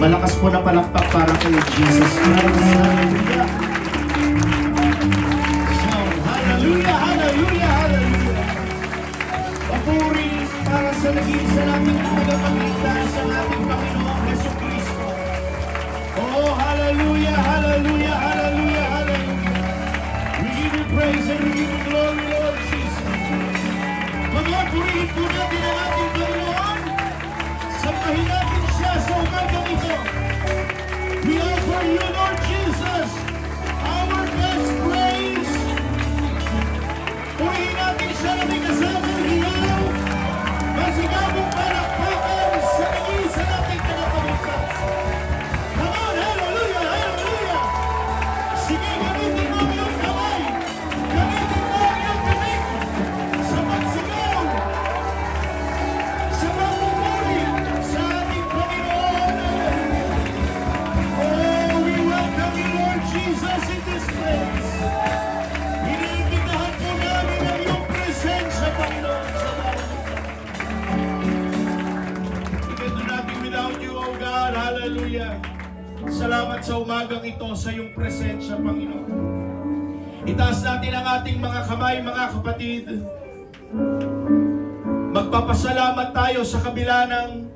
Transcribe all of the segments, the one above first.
Malakas po na palakpak para kay Jesus Christ. Hallelujah. So, hallelujah, hallelujah, hallelujah. Papuri para sa nag-iisa nating tagapagligtas sa ating Panginoong Hesus Kristo. Oh, hallelujah, hallelujah, hallelujah, hallelujah. We give you praise and we give you glory, Lord Jesus. Mga purihin po natin ang ating Panginoon. Sampahin natin siya sa umagang ito. We offer you, Lord Jesus, our best praise. Purihin natin siya na may kasamang hiyaw. Masigabong palakpakan sa nag-iisa nating tagapagligtas. Come on, hallelujah, hallelujah. Sige, gamitin mo ang iyong kamay. Gamitin mo ang iyong kamay sa pagsigaw, sa pagpupuri sa ating Panginoon. Oh, we welcome you, Lord Jesus, in this place. Iniimbitahan po namin ang iyong presensya, Panginoon, sa bawat ito. We can do nothing without you, oh God. Hallelujah. Salamat sa umagang ito sa iyong presensya, Panginoon. Itaas natin ang ating mga kamay, mga kapatid. Magpapasalamat tayo sa kabila ng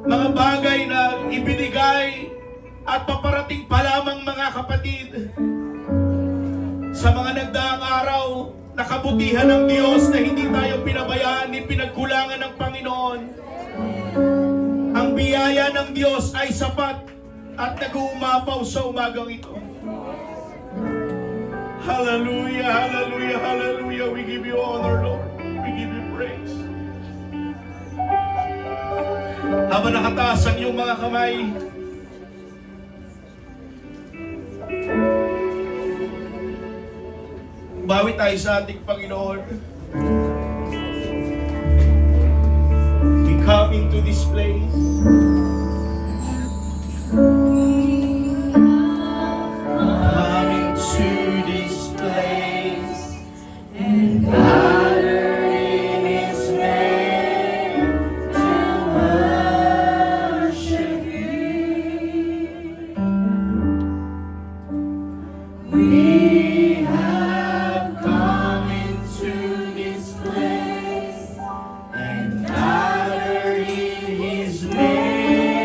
mga bagay na ibinigay at paparating pa lamang, mga kapatid. Sa mga nagdaang araw, nakabutihan ng Diyos na hindi tayo pinabayaan ni pinagkulangan ng Panginoon. Ang biyaya ng Diyos ay sapat at nag-uumapaw sa umagang ito. Hallelujah, hallelujah, hallelujah. We give you honor, Lord. We give you praise. Habang nakataas ang iyong mga kamay, bawi tayo sa ating Panginoon. We come into this place. Come into this place and gather in His name to worship Him. We have come into this place and gathered in His name.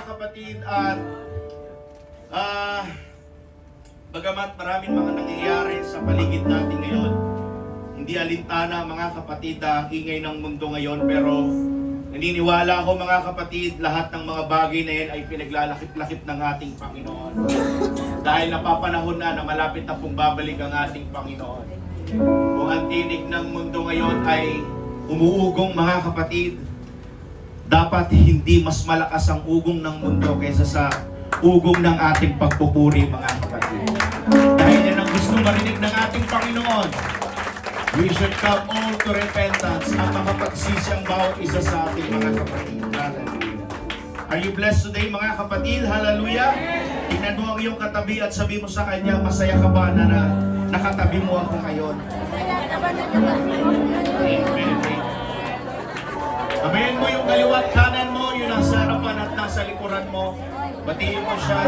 kapatid, at bagamat maraming mga nangyayari sa paligid natin ngayon, hindi alintana mga kapatid ang ingay ng mundo ngayon, pero naniniwala ako mga kapatid, lahat ng mga bagay na yan ay pinaglalakip-lakip ng ating Panginoon. Dahil napapanahon na malapit na pong babalik ang ating Panginoon. Kung ang tinig ng mundo ngayon ay umuugong mga kapatid, dapat hindi mas malakas ang ugong ng mundo kaysa sa ugong ng ating pagpupuri mga kapatid. Dahil yan ang gustong marinig ng ating Panginoon. We should come all to repentance. Ang makapagsisi ang bawat isa sa ating mga kapatid. Hallelujah. Are you blessed today mga kapatid? Hallelujah. Tingnan mo ang iyong katabi at sabi mo sa kanya, masaya ka ba na nakatabi mo ako ngayon? Amen. Sabihin mo yung kaliwat kanan mo, yung nasa harapan at nasa likuran mo. Batiin mo siya.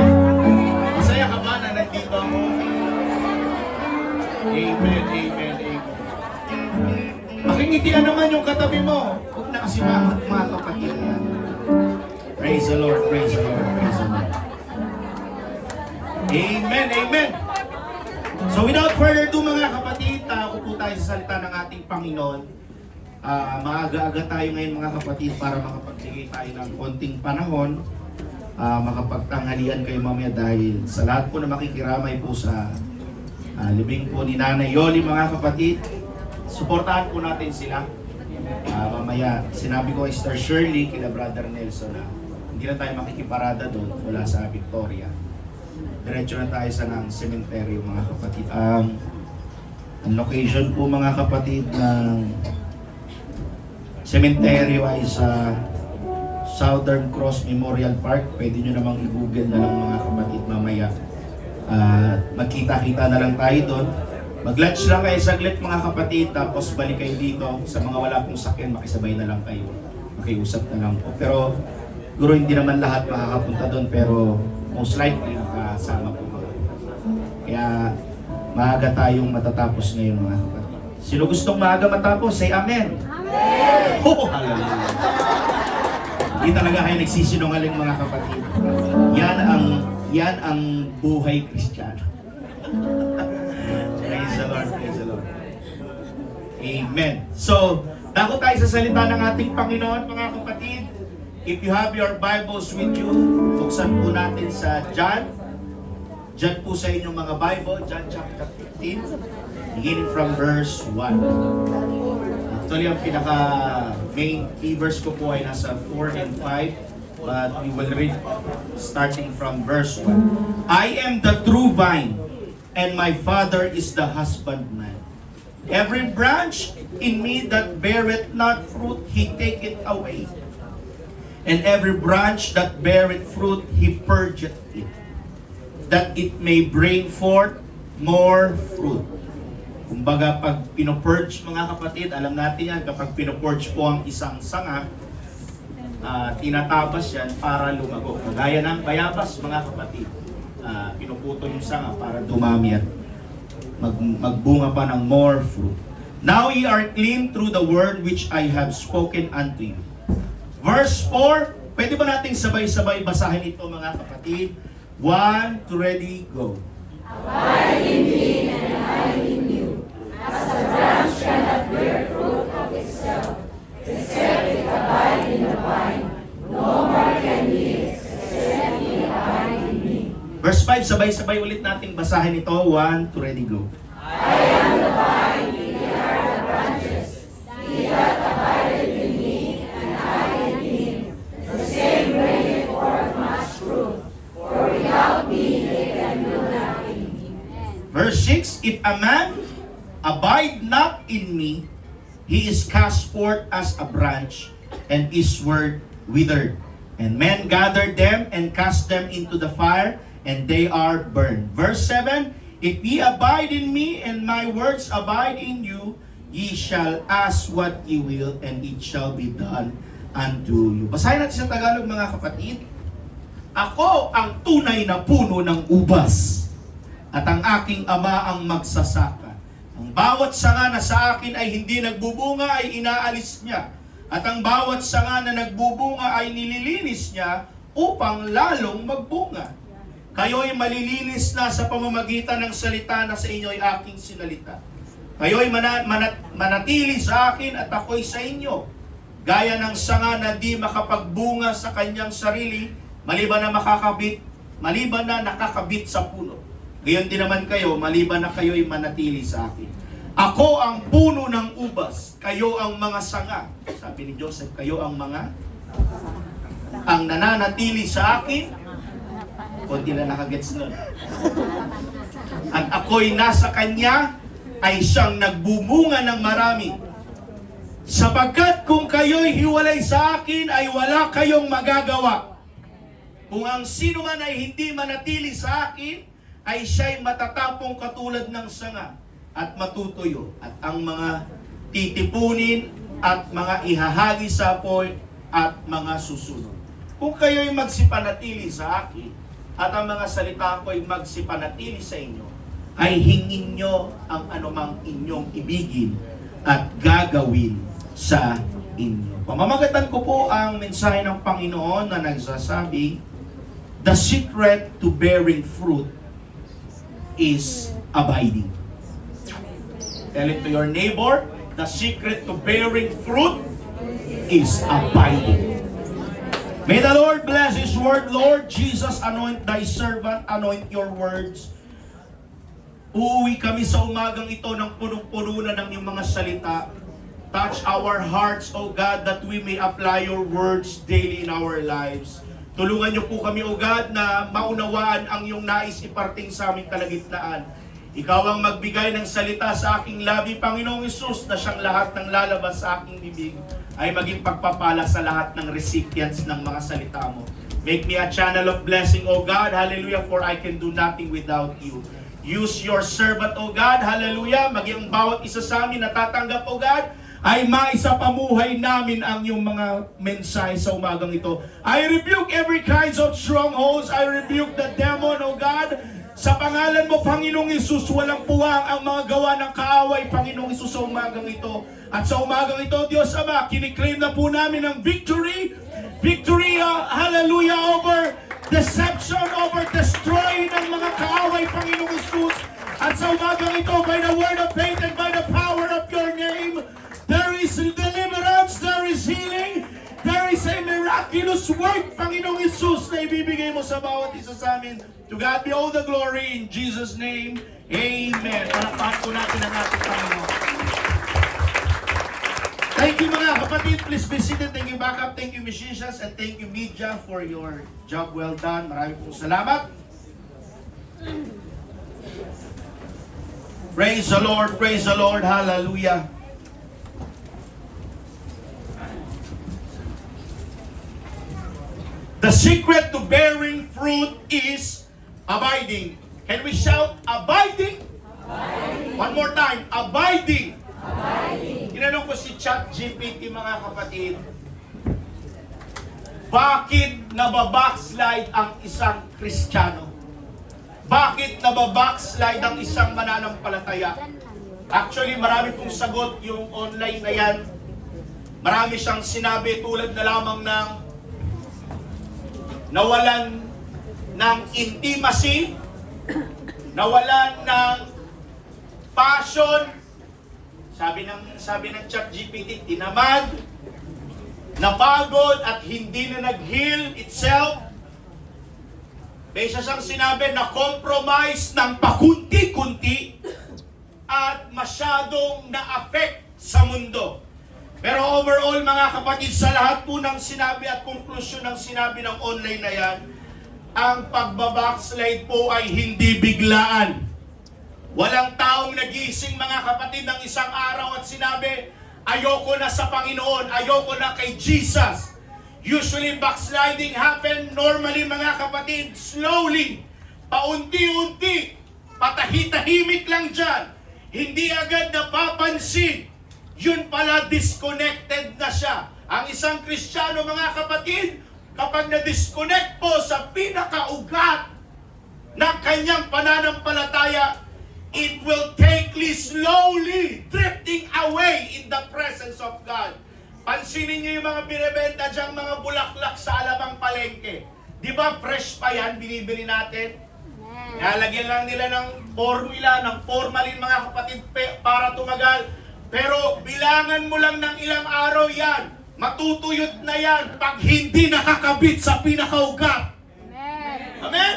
Masaya ka ba na nandito ako? Amen, amen, amen. Makingitian naman yung katabi mo. Huwag na kasi mga kapatid yan. Praise the Lord, praise the Lord, praise the Lord. Amen, amen. So without further ado mga kapatid, ako po tayo sa salita ng ating Panginoon. Maaga-aga tayo ngayon mga kapatid para makapagbigay tayo ng konting panahon. Makapagtanghalian kayo mamaya dahil sa lahat po na makikiramay po sa libing po ni Nanay Yoli mga kapatid. Suportahan po natin sila. Mamaya, sinabi ko kay Sister Shirley, kila Brother Nelson na hindi na tayo makikiparada doon mula sa Victoria. Diretso na tayo sa ng cemetery mga kapatid. Ang location po mga kapatid ng cemetery ay sa Southern Cross Memorial Park. Pwede nyo namang i-google na lang mga kapatid mamaya. Magkita-kita na lang tayo doon. Mag-lunch lang kayo saglit mga kapatid, tapos balik kayo dito. Sa mga wala pong sakyan, makisabay na lang kayo. Makiusap na lang po. Pero siguro hindi naman lahat makakapunta doon, pero most likely nakasama po. Kaya maaga tayong matatapos ngayon mga kapatid. Sino gustong maaga matapos? Say amen! Amen! Oh, hallelujah! Hindi talaga kayo nagsisinungaling mga kapatid. Yan ang buhay Kristiyano. Praise the Lord, praise the Lord. Amen. So, dako tayo sa salita ng ating Panginoon mga kapatid. If you have your Bibles with you, buksan po natin sa John. John po sa inyong mga Bible, John chapter 15, beginning from verse 1. Actually, ang pinaka-main key verse ko po ay nasa 4 and 5, but we will read starting from verse 1. I am the true vine, and my Father is the husbandman. Every branch in me that beareth not fruit, he taketh away. And every branch that beareth fruit, he purgeth it, that it may bring forth more fruit. Kumbaga, pag pinopurge mga kapatid, alam natin yan, kapag pinopurge po ang isang sanga, tinatabas yan para lumago. Kagaya ng bayabas mga kapatid, pinuputo yung sanga para dumami at magbunga pa ng more fruit. Now ye are clean through the word which I have spoken unto you. Verse 4, pwede ba nating sabay-sabay basahin ito mga kapatid? 1, 2, ready, go. Abide in me and I in you, as the branch cannot bear fruit of itself, except it abide in the vine, no more can ye, except ye abide in me. Verse 5, sabay-sabay ulit nating basahin ito. 1, 2, ready, go. I am the vine, ye are the branches. He that abideth in me, and I in him, the same bringeth forth much fruit, for without me they can do nothing. Verse 6, if a man abide not in me, he is cast forth as a branch, and is withered. And men gather them and cast them into the fire, and they are burned. Verse 7, if ye abide in me, and my words abide in you, ye shall ask what ye will, and it shall be done unto you. Basahin natin sa Tagalog mga kapatid. Ako ang tunay na puno ng ubas, at ang aking ama ang magsasaka. Ang bawat sanga na sa akin ay hindi nagbubunga ay inaalis niya, at ang bawat sanga na nagbubunga ay nililinis niya upang lalong magbunga. Kayo'y malilinis na sa pamamagitan ng salita na sa inyo ay aking sinalita. Kayo'y manatili sa akin at ako'y sa inyo. Gaya ng sanga na di makapagbunga sa kanyang sarili, maliban na nakakabit sa puno. Gayon din naman kayo, maliban na kayo'y manatili sa akin. Ako ang puno ng ubas, kayo ang mga sanga. Sabi ni Joseph, kayo ang nananatili sa akin. Kunti na nakagets nun. At ako'y nasa kanya, ay siyang nagbumunga ng marami. Sapagkat kung kayo'y hiwalay sa akin, ay wala kayong magagawa. Kung ang sino man ay hindi manatili sa akin, ay siya'y matatapong katulad ng sanga at matutuyo. At ang mga titipunin at mga ihahagi sa apoy at mga susunod. Kung kayo'y magsipanatili sa akin, at ang mga salita ko'y magsipanatili sa inyo, ay hingin nyo ang anumang inyong ibigin at gagawin sa inyo. Pamamagatan ko po ang mensahe ng Panginoon na nagsasabi, the secret to bearing fruit is abiding. Tell it to your neighbor, the secret to bearing fruit is abiding. May the Lord bless His word. Lord Jesus, anoint thy servant, anoint your words. Uuwi kami sa umagang ito ng punong-puno na ng iyong mga salita. Touch our hearts, O God, that we may apply your words daily in our lives. Tulungan niyo po kami, O God, na maunawaan ang iyong nais iparting sa aming kalagitnaan. Ikaw ang magbigay ng salita sa aking labi, Panginoong Hesus, na siyang lahat ng lalabas sa aking bibig ay maging pagpapala sa lahat ng recipients ng mga salita mo. Make me a channel of blessing, O God, hallelujah, for I can do nothing without you. Use your servant, O God, hallelujah, maging bawat isa sa amin natatanggap, O God, ay maisapamuhay namin ang iyong mga mensahe sa umagang ito. I rebuke every kinds of strongholds, I rebuke the demon, O God. Sa pangalan mo, Panginoong Hesus, walang puwang ang mga gawa ng kaaway, Panginoong Hesus, sa umagang ito. At sa umagang ito, Diyos Ama, kiniklaim na po namin ang victory, hallelujah, over deception, over destroying ng mga kaaway, Panginoong Hesus. At sa umagang ito, by the word of faith and by the power of your name, there is deliverance, there is healing, there is a miraculous work, Panginoong Hesus, na ibibigay mo sa bawat isa sa amin. To God be all the glory in Jesus' name. Amen. Palakpakan po natin ang ating Panginoon. Thank you mga kapatid. Please be seated. Thank you backup. Thank you musicians. And thank you media for your job well done. Maraming pong salamat. Praise the Lord. Praise the Lord. Hallelujah. The secret to bearing fruit is abiding. Can we shout abiding? Abiding. One more time, abiding. Abiding. Tinanong ko si ChatGPT mga kapatid, bakit nababackslide ang isang Kristiyano? Bakit nababackslide ang isang mananampalataya? Actually, marami pong sagot yung online na yan. Marami siyang sinabi tulad na lamang ng nawalan ng intimacy, nawalan ng passion, sabi ng ChatGPT, tinamad, napagod at hindi na nag-heal itself. May isa siyang sinabi na compromise ng pakunti-kunti at masyadong na-affect sa mundo. Pero overall mga kapatid, sa lahat po ng sinabi at konklusyon ng sinabi ng online na yan, ang pagbabackslide po ay hindi biglaan. Walang taong nagising mga kapatid ng isang araw at sinabi, ayoko na sa Panginoon, ayoko na kay Jesus. Usually backsliding happen normally mga kapatid, slowly, paunti-unti, patahitahimik lang dyan. Hindi agad napapansin. Yun pala, disconnected na siya. Ang isang Kristiyano mga kapatid, kapag na-disconnect po sa pinakaugat ng kanyang pananampalataya, it will take slowly drifting away in the presence of God. Pansinin niyo yung mga binibenta diyang mga bulaklak sa alabang palengke. Di ba fresh pa yan, binibili natin? Lalagyan lang nila ng formula, ng formalin mga kapatid para tumagal. Pero bilangan mo lang ng ilang araw yan. Matutuyot na yan pag hindi nakakabit sa pinakaugat. Amen?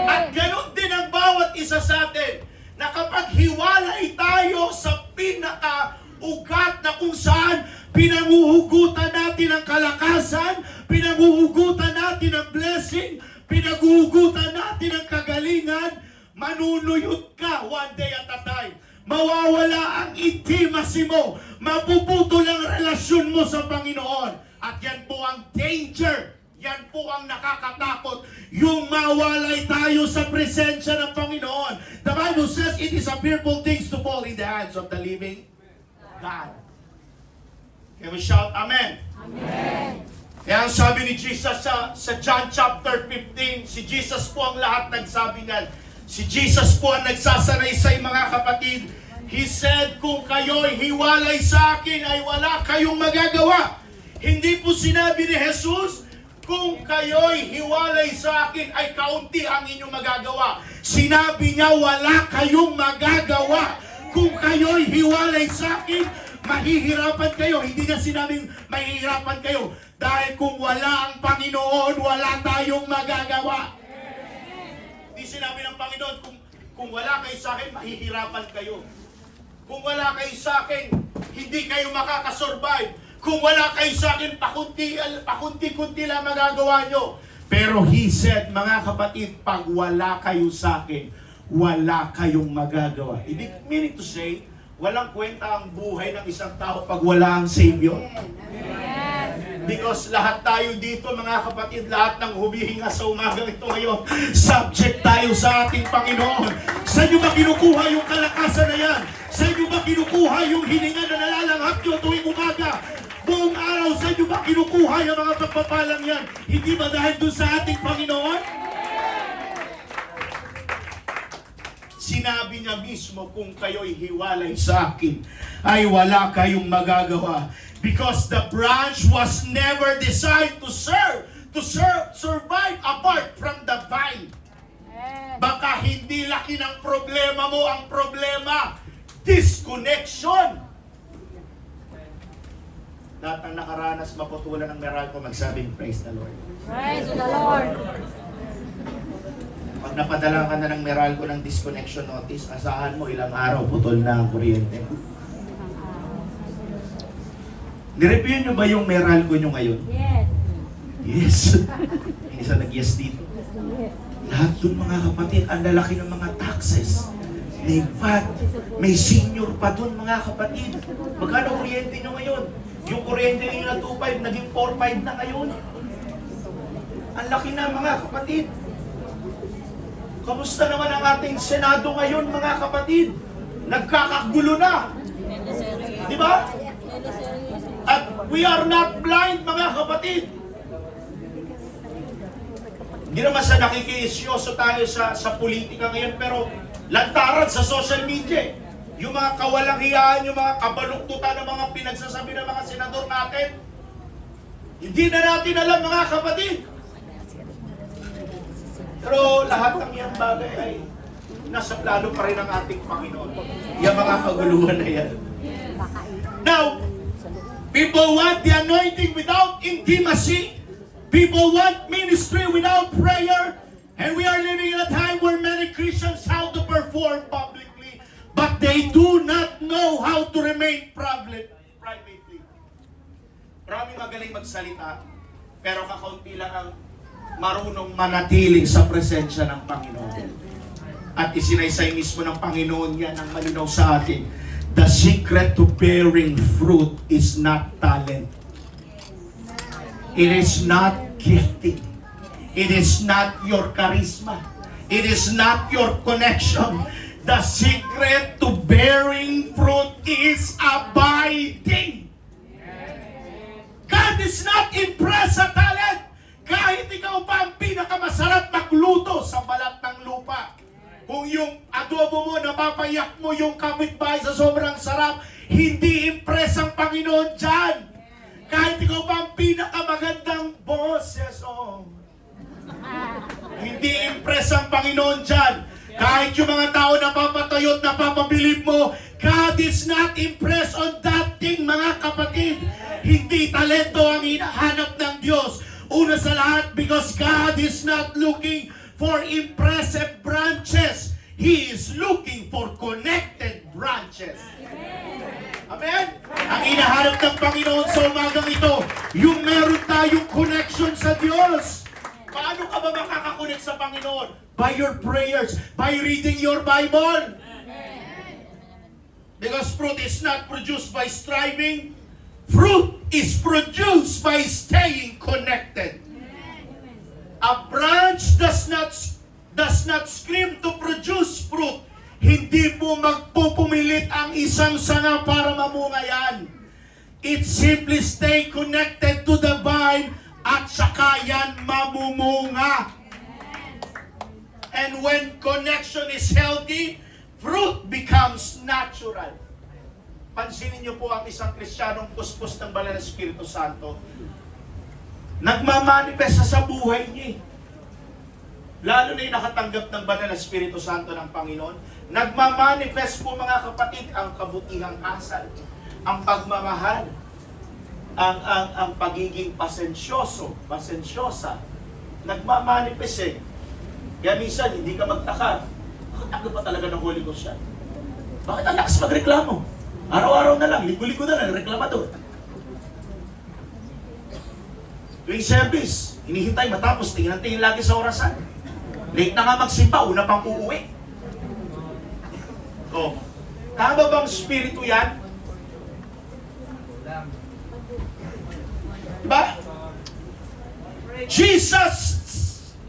At ganon din ang bawat isa sa atin na kapag hiwalay tayo sa pinakaugat na kung saan pinanguhugutan natin ang kalakasan, pinanguhugutan natin ang blessing, pinanguhugutan natin ang kagalingan, manunuyot ka one day at a time. Mawawala ang intimacy mo, mapuputol ang relasyon mo sa Panginoon. At yan po ang danger, yan po ang nakakatakot, yung mawalay tayo sa presensya ng Panginoon. The Bible says it is a fearful thing to fall in the hands of the living God. Can we shout Amen? Amen. Kaya ang sabi ni Jesus sa John chapter 15, si Jesus po ang lahat nagsabi niyan. Si Jesus po ang nagsasanaysay mga kapatid. He said, kung kayo'y hiwalay sa akin ay wala kayong magagawa. Hindi po sinabi ni Jesus, kung kayo'y hiwalay sa akin ay kaunti ang inyong magagawa. Sinabi niya, wala kayong magagawa. Kung kayo'y hiwalay sa akin, mahihirapan kayo. Hindi niya sinabing mahihirapan kayo. Dahil kung wala ang Panginoon, wala tayong magagawa. Hindi sinabi ng Panginoon, kung wala kayo sa akin, mahihirapan kayo. Kung wala kayo sa akin, hindi kayo makakasurvive. Kung wala kayo sa akin, pakunti-kunti lang magagawa nyo. Pero He said, mga kapatid, pag wala kayo sa akin, wala kayong magagawa. Meaning to say, walang kwenta ang buhay ng isang tao pag wala ang Savior. Because lahat tayo dito, mga kapatid, lahat ng humihinga sa umagang ito ngayon, subject tayo sa ating Panginoon. Saan nyo ba kinukuha yung kalakasan na yan? Saan nyo ba kinukuha yung hininga na nalalanghap nyo tuwing umaga? Buong araw, saan nyo ba kinukuha yung mga pagpapalang yan? Hindi ba dahil doon sa ating Panginoon? Sinabi niya mismo, kung kayo'y hiwalay sa akin, ay wala kayong magagawa. Because the branch was never designed to survive apart from the vine. Baka hindi laki ng problema mo, ang problema, disconnection. Lahat ng nakaranas maputulan ng Meralco magsabing, praise the Lord. Praise the Lord. Pag napadala ka na ng Meralco ng disconnection notice, asahan mo ilang araw putol na ang kuryente. Nireview nyo ba yung Meralco nyo ngayon? Yes. Yes. Yung isa nag-yes dito. Lahat dun mga kapatid, ang lalaki ng mga taxes. May VAT, may senior pa dun mga kapatid. Magkano kuryente nyo ngayon? Yung kuryente nyo na 2.5, naging 4.5 na ngayon. Ang laki na mga kapatid. Kamusta naman ang ating Senado ngayon mga kapatid? Nagkakagulo na. Di ba? At we are not blind mga kapatid. Hindi naman sa nakikiisyoso tayo sa politika ngayon, pero lantaran sa social media. Yung mga kawalang hiyaan, yung mga kabaluktutan ng mga pinagsasabi ng mga senador natin, hindi na natin alam mga kapatid. Pero lahat ng iyang bagay ay nasa plano pa rin ng ating Panginoon. Yung mga kaguluhan na yan. Now, people want the anointing without intimacy. People want ministry without prayer. And we are living in a time where many Christians how to perform publicly, but they do not know how to remain privately. Maraming magaling magsalita, pero kakaunti lang ang marunong manatili sa presensya ng Panginoon. At isinaysay mismo ng Panginoon yan ang malinaw sa atin. The secret to bearing fruit is not talent. It is not gifting. It is not your charisma. It is not your connection. The secret to bearing fruit is abiding. God is not impressed sa talent. Kahit ikaw pa ang pinakamasarap magluto sa balat ng lupa. Kung yung adobo mo, napapayak mo yung kapitbahay sa sobrang sarap, hindi impress ang Panginoon dyan. Kahit ikaw pa ang pinakamagandang boses, impress ang Panginoon dyan. Kahit yung mga tao na papatayo at napapabilib mo, God is not impressed on that thing, mga kapatid. Hindi talento ang hinahanap ng Diyos. Una sa lahat, because God is not looking for impressive branches. He is looking for connected branches. Amen? Ang hinahanap ng Panginoon sa umagang ito, yung meron tayong connection sa Diyos. Paano ka ba makakakonect sa Panginoon? By your prayers, by reading your Bible. Because fruit is not produced by striving. Fruit is produced by staying connected. A branch does not scream to produce fruit. Hindi po magpupumilit ang isang sanga para mamunga yan. It simply stay connected to the vine at saka yan mamumunga. And when connection is healthy, fruit becomes natural. Pansinin niyo po ang isang Kristiyanong puspos ng Banal na Espiritu Santo. Nagmamanifesta sa buhay niya. Lalo na yung nakatanggap ng Banal na Espiritu Santo ng Panginoon. Nagmamanifest po mga kapatid ang kabutihang asal, ang pagmamahal, ang pagiging pasensyosa. Nagmamanifest eh. Kaya minsan, hindi ka magtaka. Bakit ako pa talaga ng Holy Ghost yan? Bakit ang lakas magreklamo? Araw-araw na lang, linggo-linggo na lang, reklamador. Tuwing service, hinihintay matapos, tingin lagi sa orasan. Late na nga magsimba, una pang uuwi. Oh, tama bang spirito yan? Diba? Jesus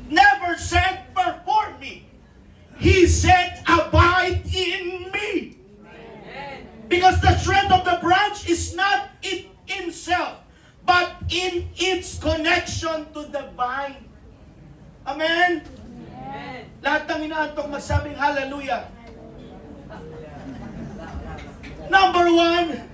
never said, perform me. He said, abide in me. Because the strength of the branch is not in itself, but in its connection to the vine. Amen? Amen. Lahat ng inaantong magsabing hallelujah. Number one,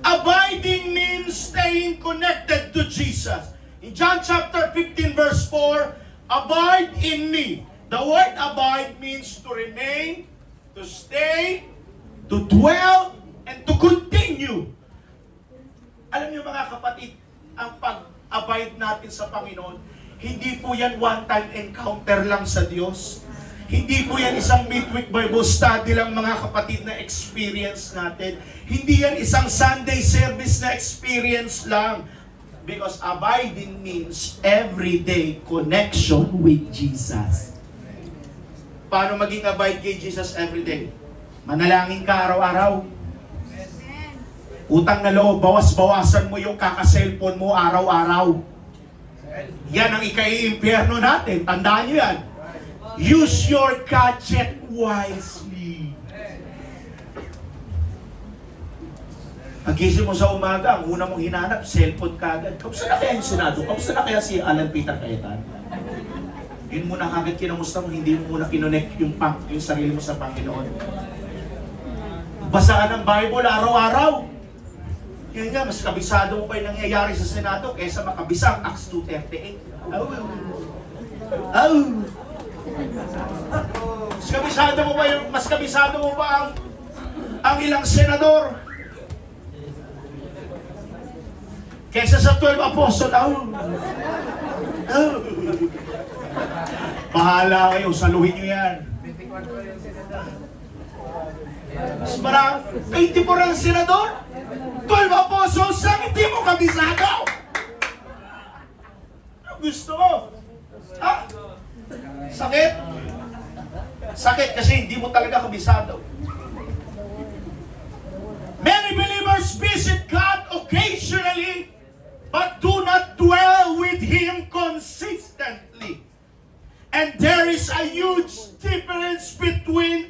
abiding means staying connected to Jesus. In John chapter 15 verse 4, abide in me. The word abide means to remain, to stay, to dwell, and to continue. Alam niyo mga kapatid, ang pag-abide natin sa Panginoon, hindi po yan one-time encounter lang sa Diyos. Hindi po yan isang midweek Bible study lang mga kapatid na experience natin. Hindi yan isang Sunday service na experience lang. Because abiding means everyday connection with Jesus. Paano maging abide kay Jesus everyday? Manalangin ka araw-araw. Utang na loob, bawas-bawasan mo yung kaka-cellphone mo araw-araw. Yan ang ikai-impyerno natin. Tandaan nyo yan. Use your gadget wisely. Pagising mo sa umaga, ang una mong hinanap, cellphone kagad. Kamusta na kaya yung Senado? Kamusta na kaya si Alan Peter Cayetano? Yun muna kagad kinamusta mo, hindi mo muna kinonect yung sarili mo sa Panginoon. Basaan ang Bible araw-araw. Yun nga, mas kabisado mo pa yung nangyayari sa Senado kaysa makabisa ang Acts 2:38. Mas kabisado mo pa ang ilang senador kaysa sa 12 apostol. Bahala kayo, saluhin nyo yan. Mas marami, 24 ang senador, 12 apostles, saan hindi mo kabisado? Ano gusto mo? Ha? Sakit? Sakit kasi hindi mo talaga kabisado. Many believers visit God occasionally, but do not dwell with Him consistently. And there is a huge difference between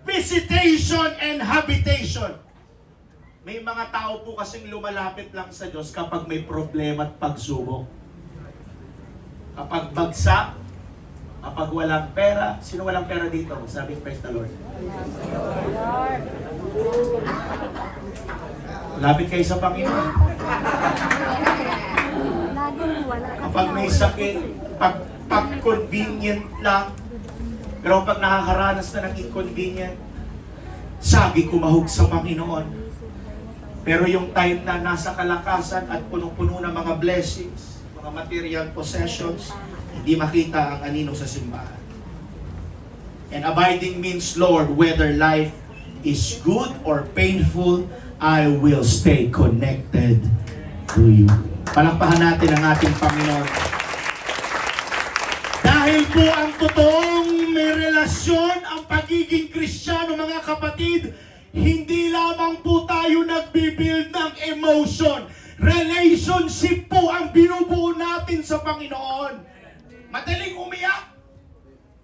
visitation and habitation. May mga tao po kasing lumalapit lang sa Diyos kapag may problema at pagsubok. Kapag bagsak, kapag walang pera. Sino walang pera dito? Sabi, praise the Lord. Lapit kayo sa Panginoon. Kapag may sakit, pag convenient lang. Pero pag nakakaranas na ng inconvenient, sabi kumahog sa Panginoon. Pero yung time na nasa kalakasan at punong-puno ng mga blessings, mga material possessions, hindi makita ang anino sa simbahan. And abiding means, Lord, whether life is good or painful, I will stay connected to you. Palakpahan natin ang ating Panginoon. Dahil po ang totoong may relasyon, ang pagiging Kristiyano, mga kapatid, hindi lamang po tayo nagbibuild ng emotion. Relationship po ang binubuo natin sa Panginoon. Madaling umiyak.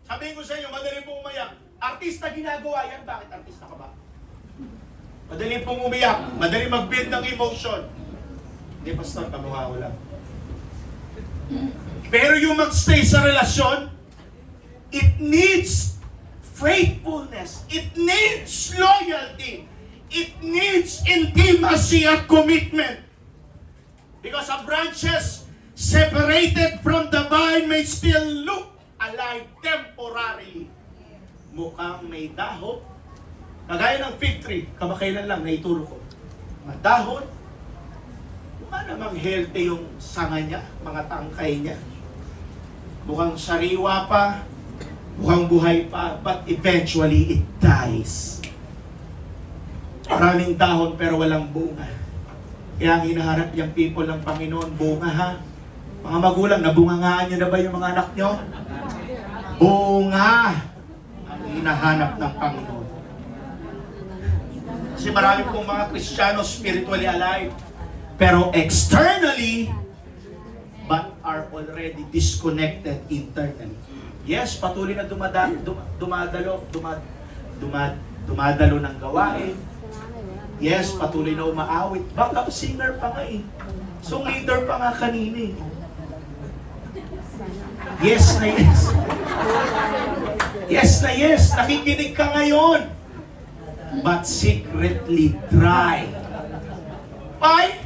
Sabihin ko sa inyo, madaling pong umiyak. Artista ginagawa yan. Bakit artista ka ba? Madaling pong umiyak. Madaling mag-build ng emotion. Hindi, pastor, kamukha ko lang. Pero yung magstay sa relasyon, it needs faithfulness. It needs loyalty. It needs intimacy at commitment. Because the branches separated from the vine may still look alive temporarily. Mukhang may dahon. Kagaya ng fig tree, kamakailan lang naituro ko. Madahon. Mukha namang healthy yung sanga niya, mga tangkay niya. Mukhang sariwa pa, mukhang buhay pa, but eventually it dies. Maraming dahon pero walang bunga. Kaya ang hinaharap yung people ng Panginoon, bunga ha. Mga magulang, nabungangaan nyo na ba yung mga anak nyo? Bunga ang hinahanap ng Panginoon. Kasi marami pong mga Kristiyano spiritually alive, pero externally, but are already disconnected internally. Yes, patuloy na dumadalo ng gawain. Yes, patuloy na umaawit. Backup singer pa nga eh. Song leader pa nga kanina eh. Yes na yes. Yes na yes. Nakikinig ka ngayon. But secretly dry. Why?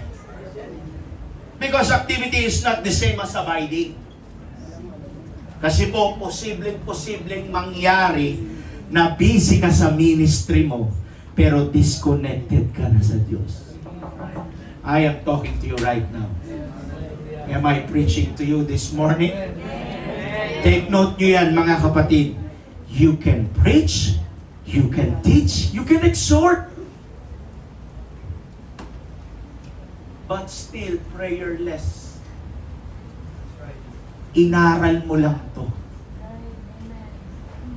Because activity is not the same as abiding. Kasi po, posibleng mangyari na busy ka sa ministry mo, pero disconnected ka na sa Diyos. I am talking to you right now. Am I preaching to you this morning? Take note nyo yan, mga kapatid. You can preach, you can teach, you can exhort, but still prayerless. Inaral mo lang to.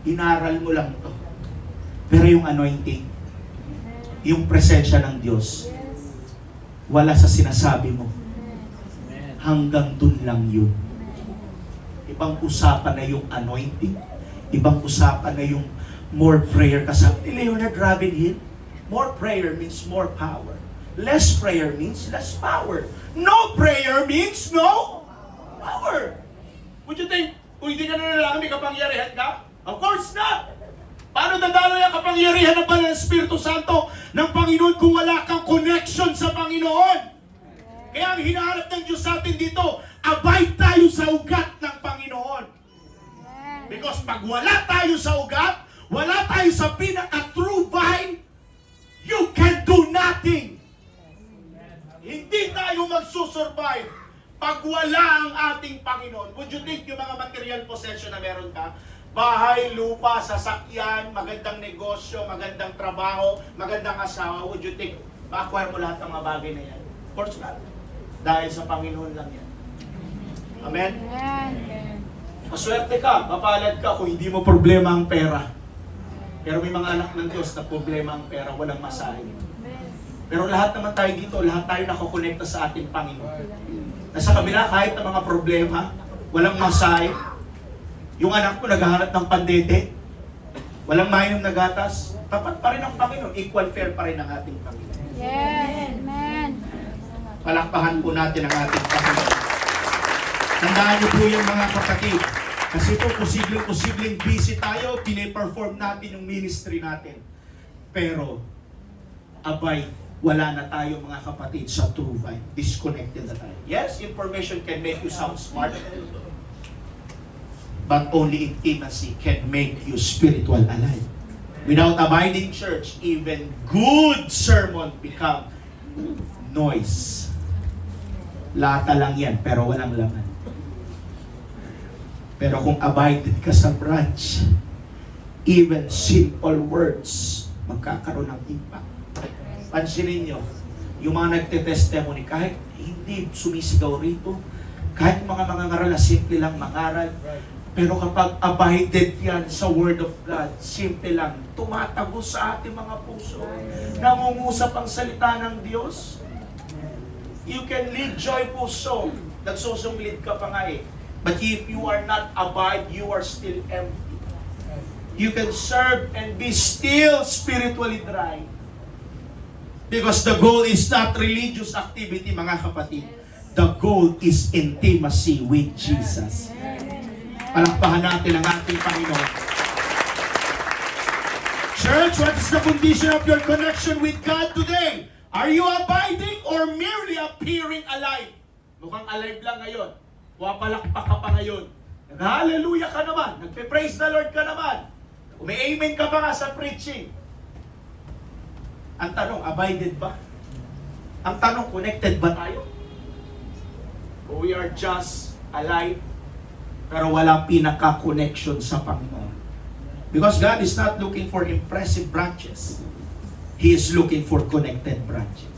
Inaral mo lang to. Pero yung anointing, yung presensya ng Diyos, wala sa sinasabi mo. Hanggang dun lang yun. Ibang usapan na yung anointing. Ibang usapan na yung more prayer. Kasabi ni Leonard Ravenhill, more prayer means more power. Less prayer means less power. No prayer means no power. Would you think, kung hindi ka nanalangin, may kapangyarihan ka? Of course not! Paano dadalo yung kapangyarihan ng Banal na Espiritu Santo ng Panginoon kung wala kang connection sa Panginoon? Kaya ang hinahanap ng Diyos sa atin dito, abide tayo sa ugat ng Panginoon. Because pag wala tayo sa ugat, wala tayo sa pinaka-true vine, you can do nothing. Hindi tayo magsusurvive pag wala ang ating Panginoon. Would you think yung mga material possession na meron ka, bahay, lupa, sasakyan, magandang negosyo, magandang trabaho, magandang asawa, would you think, ma-acquire mo lahat ng mga bagay na yan? Of course not. Dahil sa Panginoon lang yan. Amen? Maswerte ka, mapalad ka kung hindi mo problema ang pera. Pero may mga anak ng Diyos na problema ang pera, walang masahe. Pero lahat naman tayo dito, lahat tayo nakakonekta sa ating Panginoon. Nasa kabila, kahit ng mga problema, walang masahe. Yung anak ko naghahanap ng pandete, walang mainom na gatas, tapat pa rin ang Panginoon, equal fair pa rin ang ating Panginoon. Yes, amen. Palakpahan po natin ang ating Panginoon. Tandaan niyo po yung mga kapatid, kasi po posibleng busy tayo, pine-perform natin yung ministry natin. Pero, abay, wala na tayo mga kapatid sa true vine. Disconnected na tayo. Yes, information can make you sound smart. But only intimacy can make you spiritual alive. Without abiding church, even good sermon become noise. Lata lang yan, pero walang laman. Pero kung abided ka sa branch, even simple words magkakaroon ng impact. Pansinin nyo, yung mga nagte-testimony, kahit hindi sumisigaw rito, kahit mga ngaral na simple lang mangaral, pero kapag abided yan sa Word of God, simple lang, tumatagos sa ating mga puso. Nangungusap ang salita ng Diyos. You can lead joyful song. Nagsusumlid ka pa nga eh. But if you are not abide, you are still empty. You can serve and be still spiritually dry. Because the goal is not religious activity, mga kapatid. The goal is intimacy with Jesus. Palakpahan natin ang ating Panginoon. Church, what is the condition of your connection with God today? Are you abiding or merely appearing alive? Mukhang alive lang ngayon. Wapalakpak ka pa ngayon. Nag-hallelujah ka naman. Nagpe-praise the Lord ka naman. Umi-amen ka pa nga sa preaching. Ang tanong, abided ba? Ang tanong, connected ba tayo? Or we are just alive, pero walang pinaka-connection sa Panginoon. Because God is not looking for impressive branches. He is looking for connected branches.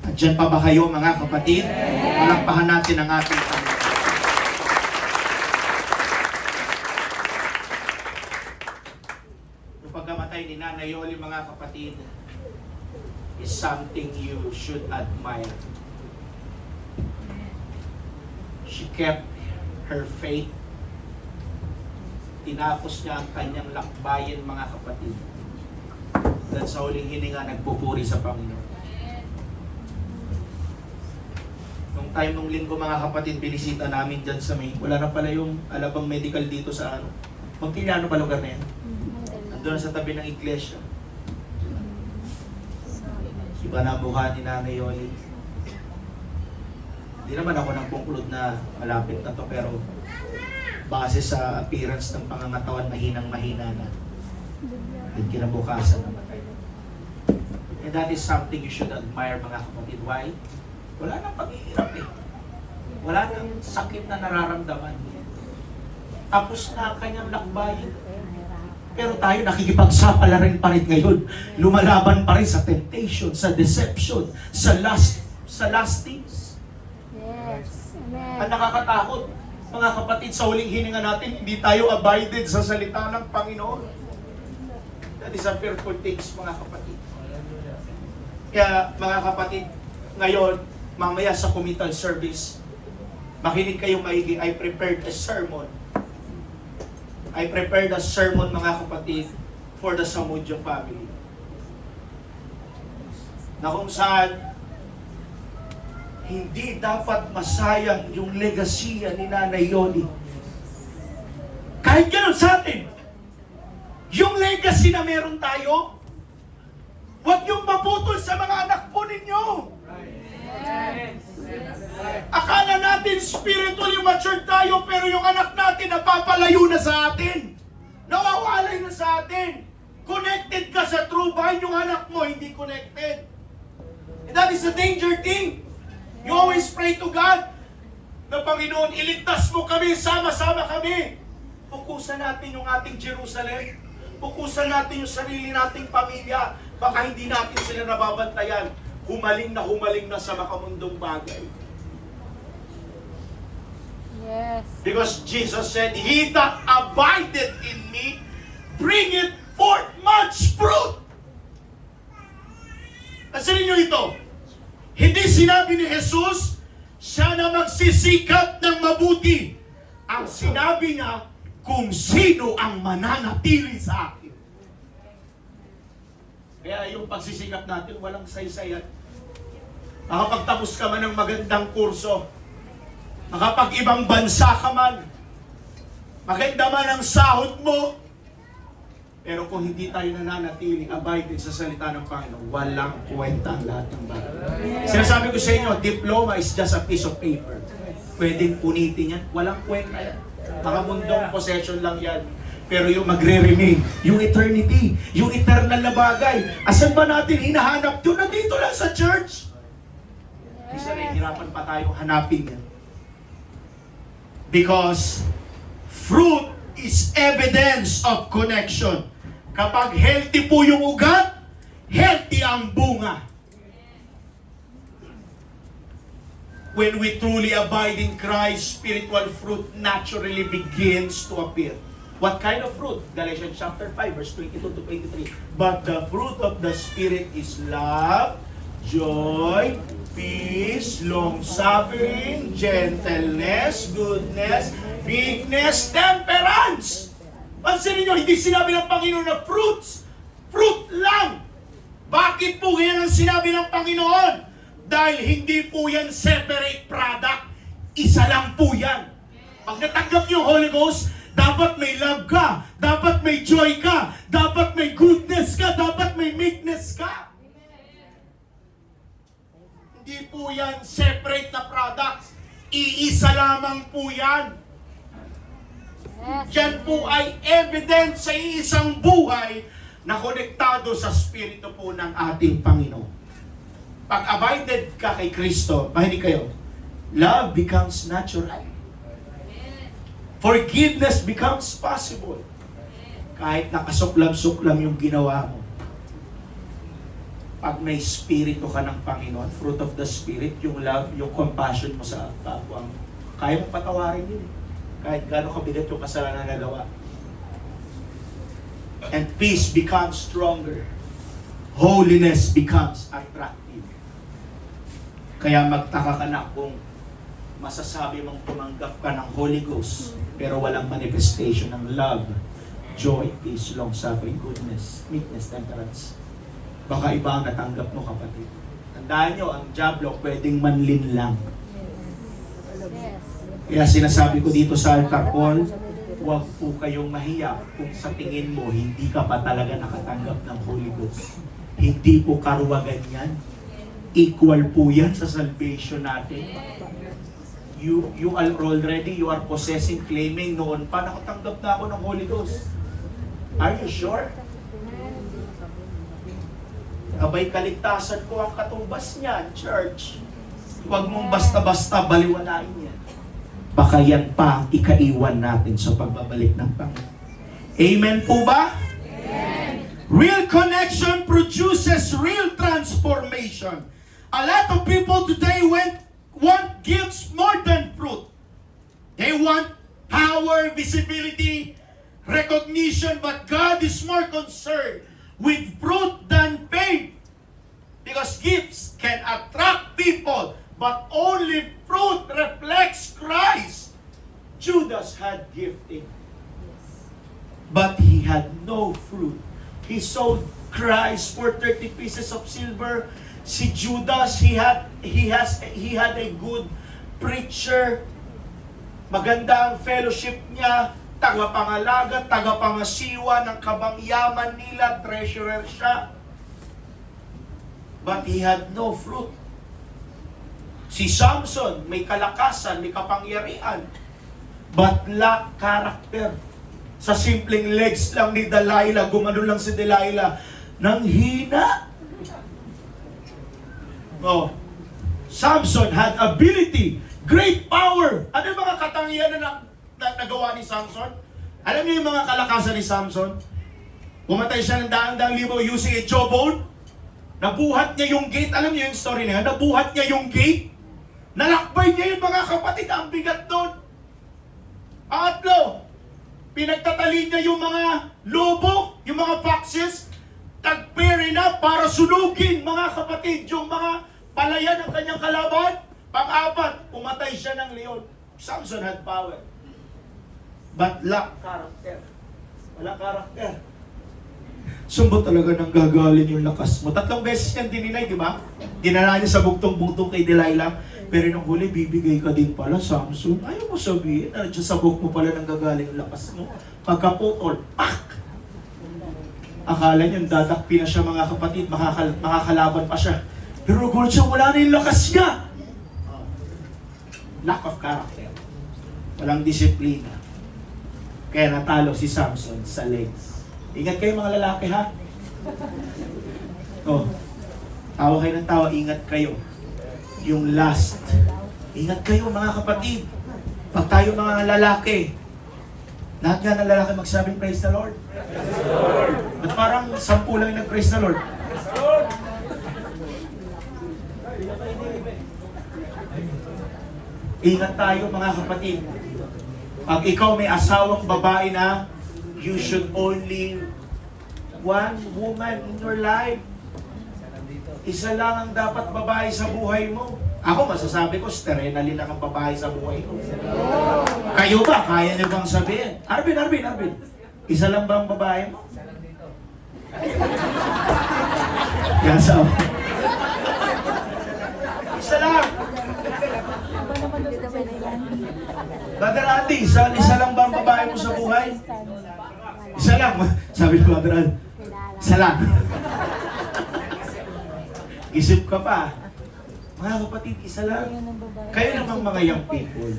Diyan pa ba kayo, mga kapatid? Palakpahan natin ang ating Panginoon. Yung pagkamatay ni Nanay Yoli, mga kapatid, is something you should admire. She kept her faith. Tinapos niya ang kanyang lakbayin, mga kapatid. Dahil sa huling hininga, nagpupuri sa Panginoon. Nung time nung linggo, mga kapatid, binisita namin dyan sa may, wala na pala yung alabang medical dito sa ano. Magkiliano pa lugar na yan? Nandun sa tabi ng iglesia. Iba na buhay ni Nanay Yoli. Hindi naman ako nagpunklod na malapit na to, pero base sa appearance ng pangangatawan, mahinang-mahina na. At kinabukasan namatay. And that is something you should admire, mga kapatid. Why? Wala nang paghihirap eh. Wala nang sakit na nararamdaman. Tapos na ang kanyang lakbayin. Pero tayo nakikipagsapalarin pa rin ngayon. Lumalaban pa rin sa temptation, sa deception, sa lustings. Yes. Amen. Ang nakakatakot, mga kapatid, sa huling hininga natin, hindi tayo abided sa salita ng Panginoon. That is a fearful things, mga kapatid. Kaya, mga kapatid, ngayon, mamaya sa committal service, makinig kayong maigi. I prepared a sermon. Mga kapatid, for the Samudyo family. Na kung saan, hindi dapat masayang yung legasiya ni Nanay Yoli. Kahit gano'n sa atin, yung legacy na meron tayo, huwag yung maputol sa mga anak po ninyo. Akala natin spiritually matured tayo, pero yung anak natin napapalayo na sa atin. Nawawalay na sa atin. Connected ka sa true vine, yung anak mo hindi connected. And that is a danger thing. You always pray to God na Panginoon, iligtas mo kami, sama-sama kami. Pukusan natin yung ating Jerusalem. Pukusan natin yung sarili nating pamilya. Baka hindi natin sila nababantayan. Humaling na sa makamundong bagay. Yes. Because Jesus said, He that abideth in me, bringeth forth much fruit. Pansinin nyo ito. Hindi sinabi ni Jesus, siya na magsisikap ng mabuti. Ang sinabi niya, kung sino ang mananatili sa akin. Kaya yung pagsisikap natin, walang saysayan. Makapagtapos ka man ng magandang kurso, makapag-ibang bansa ka man, maganda man ang sahod mo, pero kung hindi tayo nananatiling abided sa salita ng Panginoon, walang kwenta ang lahat ng bagay. Sinasabi ko sa inyo, diploma is just a piece of paper. pwedeng punitin yan. Walang kwenta yan. Mga mundong possession lang yan. Pero yung magre-remain, yung eternity, yung eternal na bagay, asan ba natin hinahanap yun? Nandito lang sa church. Isa rin, hirapan pa tayong hanapin yan. Because fruit is evidence of connection. Kapag healthy po yung ugat, healthy ang bunga. When we truly abide in Christ, spiritual fruit naturally begins to appear. What kind of fruit? Galatians chapter 5, verse 22 to 23. But the fruit of the Spirit is love, joy, peace, long-suffering, gentleness, goodness, meekness, temperance. Pansinin nyo, hindi sinabi ng Panginoon na fruits. Fruit lang. Bakit po yan ang sinabi ng Panginoon? Dahil hindi po yan separate product. Isa lang po yan. Pag natanggap nyo yung Holy Ghost, dapat may love ka, dapat may joy ka, dapat may goodness ka, dapat may meekness ka. Hindi po yan separate na products. Iisa lamang po yan. Yan po ay evidence sa isang buhay na konektado sa Espiritu po ng ating Panginoon. Pag abided ka kay Kristo, mahinig kayo, love becomes natural. Forgiveness becomes possible. Kahit nakasuklam-suklam yung ginawa mo. Pag may spirito ka ng Panginoon, fruit of the Spirit, yung love, yung compassion mo sa kapwa mo, kaya mo patawarin yun. Kahit gano'ng kabigat yung kasalanan na nagawa. And peace becomes stronger. Holiness becomes attractive. Kaya magtaka ka na kung masasabi mong tumanggap ka ng Holy Ghost, pero walang manifestation ng love, joy, peace, long-suffering, goodness, meekness, temperance. Baka iba ang natanggap mo, kapatid. Tandaan nyo, ang diablo pwedeng manlin lang. Kaya sinasabi ko dito sa altar call, huwag po kayong mahiya kung sa tingin mo hindi ka pa talaga nakatanggap ng Holy Ghost. Hindi po karuwagan yan. Equal po yan sa salvation natin. You are already, you are possessing, claiming, noon pa nakatanggap na ako ng Holy Ghost. Are you sure? Abay, kaligtasan ko ang katumbas niyan, church. Huwag mong basta-basta baliwalain yan. Baka yan pa ang ikaiwan natin sa pagbabalik ng Panginoon. Amen po ba? Amen. Real connection produces real transformation. A lot of people today want gifts more than fruit. They want power, visibility, recognition, but God is more concerned with fruit than fame. Because gifts can attract people, but only fruit reflects Christ. Judas had gifting, but he had no fruit. He sold Christ for 30 pieces of silver. Si Judas, he had a good preacher. Maganda ang fellowship niya, tagapangalaga, tagapangasiwa ng kabangyaman nila, treasurer siya. But he had no fruit. Si Samson, may kalakasan, may kapangyarihan, but lack character. Sa simpleng legs lang ni Delilah, gumano lang si Delilah, nang hina. Oh, Samson had ability, great power. Ano yung mga katangian na nagawa ni Samson? Alam niyo yung mga kalakasan ni Samson? Pumatay siya ng daang-daang libo using a jawbone. Nabuhat niya yung gate. Alam niyo yung story na yun? Nabuhat niya yung gate. Nalakbay niya yung mga kapatid. Ang bigat doon. Pangatlo, pinagtatali niya yung mga lobo, yung mga foxes. Tagpere na para sunugin mga kapatid yung mga palayan ng kanyang kalaban. Pang-apat, pumatay siya ng leon. Samson had power, but lack character. Wala karakter. Sumbo talaga nang gagaling yung lakas mo. 3 beses niyang dininay, di ba? Dinala niya sa bugtong-bugtong kay Delilah. Pero nung huli, bibigay ka din pala, Samson. Ayaw mo sabihin, nandiyan sa bug mo pala nang gagaling yung lakas mo. Pagkaputol, pak! Akala niyo, dadakpi na siya mga kapatid, makakalaban pa siya. Pero gulat siya, wala na yung lakas niya. Lack of character. Walang disiplina. Kaya natalo si Samson sa legs. Ingat kayo mga lalaki, ha? Oh, tawa kayo ng tawa, ingat kayo. Yung last. Ingat kayo mga kapatid. Pag tayo mga lalaki, lahat nga ng lalaki magsabing praise the Lord. Ba't parang 10 lang yung nag-praise the Lord? Ingat tayo mga kapatid. Pag ikaw may asawang babae na, you should only one woman in your life. Isa lang ang dapat babae sa buhay mo. Ako masasabi ko, Sterena lang ang babae sa buhay ko. Kayo ba? Kaya niyo bang sabihin? Arvin. Isa lang ba ang babae mo? Yan sa isa lang. Brother Andy, isa lang ba ang babae mo sa buhay? Isa lang. Sabi ko, Brother Andy, isa lang. Isip ka pa. Mga kapatid, isa lang. Kayo namang mga young people.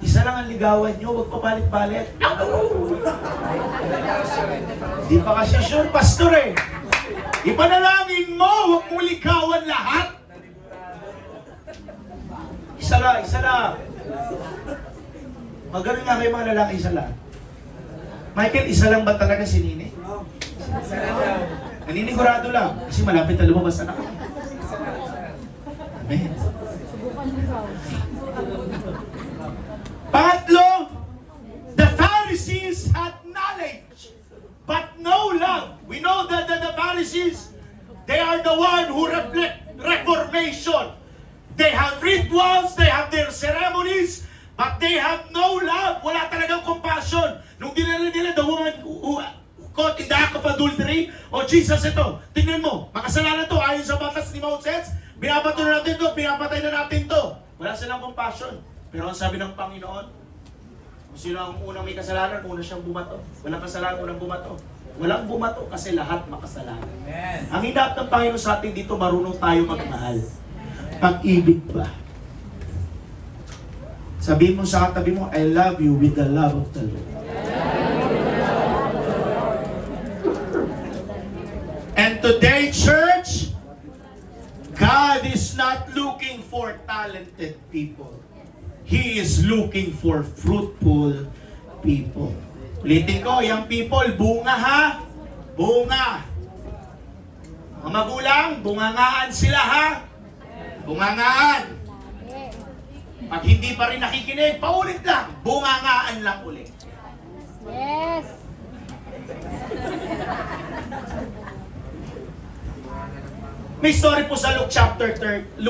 Isa lang ang ligawan nyo, huwag papalit-palit. Di pa kasi sure, pastor eh. Ipanalangin mo, huwag mo ligawan lahat. Isa lang. Magaling nga kayo mga lalaki, isa lang. Michael, isa lang ba talaga si Nini? Naninigurado lang. Kasi malapit na lumabas anak. Amen. Pangatlo, the Pharisees had knowledge, but no love. We know that the Pharisees, they are the one who reflect reformation. They have rituals, they have their ceremonies, but they have no love. Wala talagang compassion. Nung dinala nila the woman who caught in the act of adultery, o Jesus ito, tingnan mo, makasalanan to, ayon sa batas ni Moses, binabato na natin to, pinapatay na natin to. Wala silang compassion. Pero ang sabi ng Panginoon, kung sino ang unang may kasalanan, una siyang bumato. Walang kasalanan, unang bumato. Walang bumato kasi lahat makasalanan. Amen. Ang hinap ng Panginoon sa atin dito, marunong tayo magmahal. Pag-ibig ba? Sabihin mo sa katabi mo, I love you with the love of the Lord. And today, church, God is not looking for talented people. He is looking for fruitful people. Ulitin ko, yung people, bunga ha? Bunga. Mga magulang, bungangaan sila ha? Bungangaan. Pag hindi pa rin nakikinig, paulit lang. Bungangaan lang ulit. Yes. May story po sa Luke chapter 10.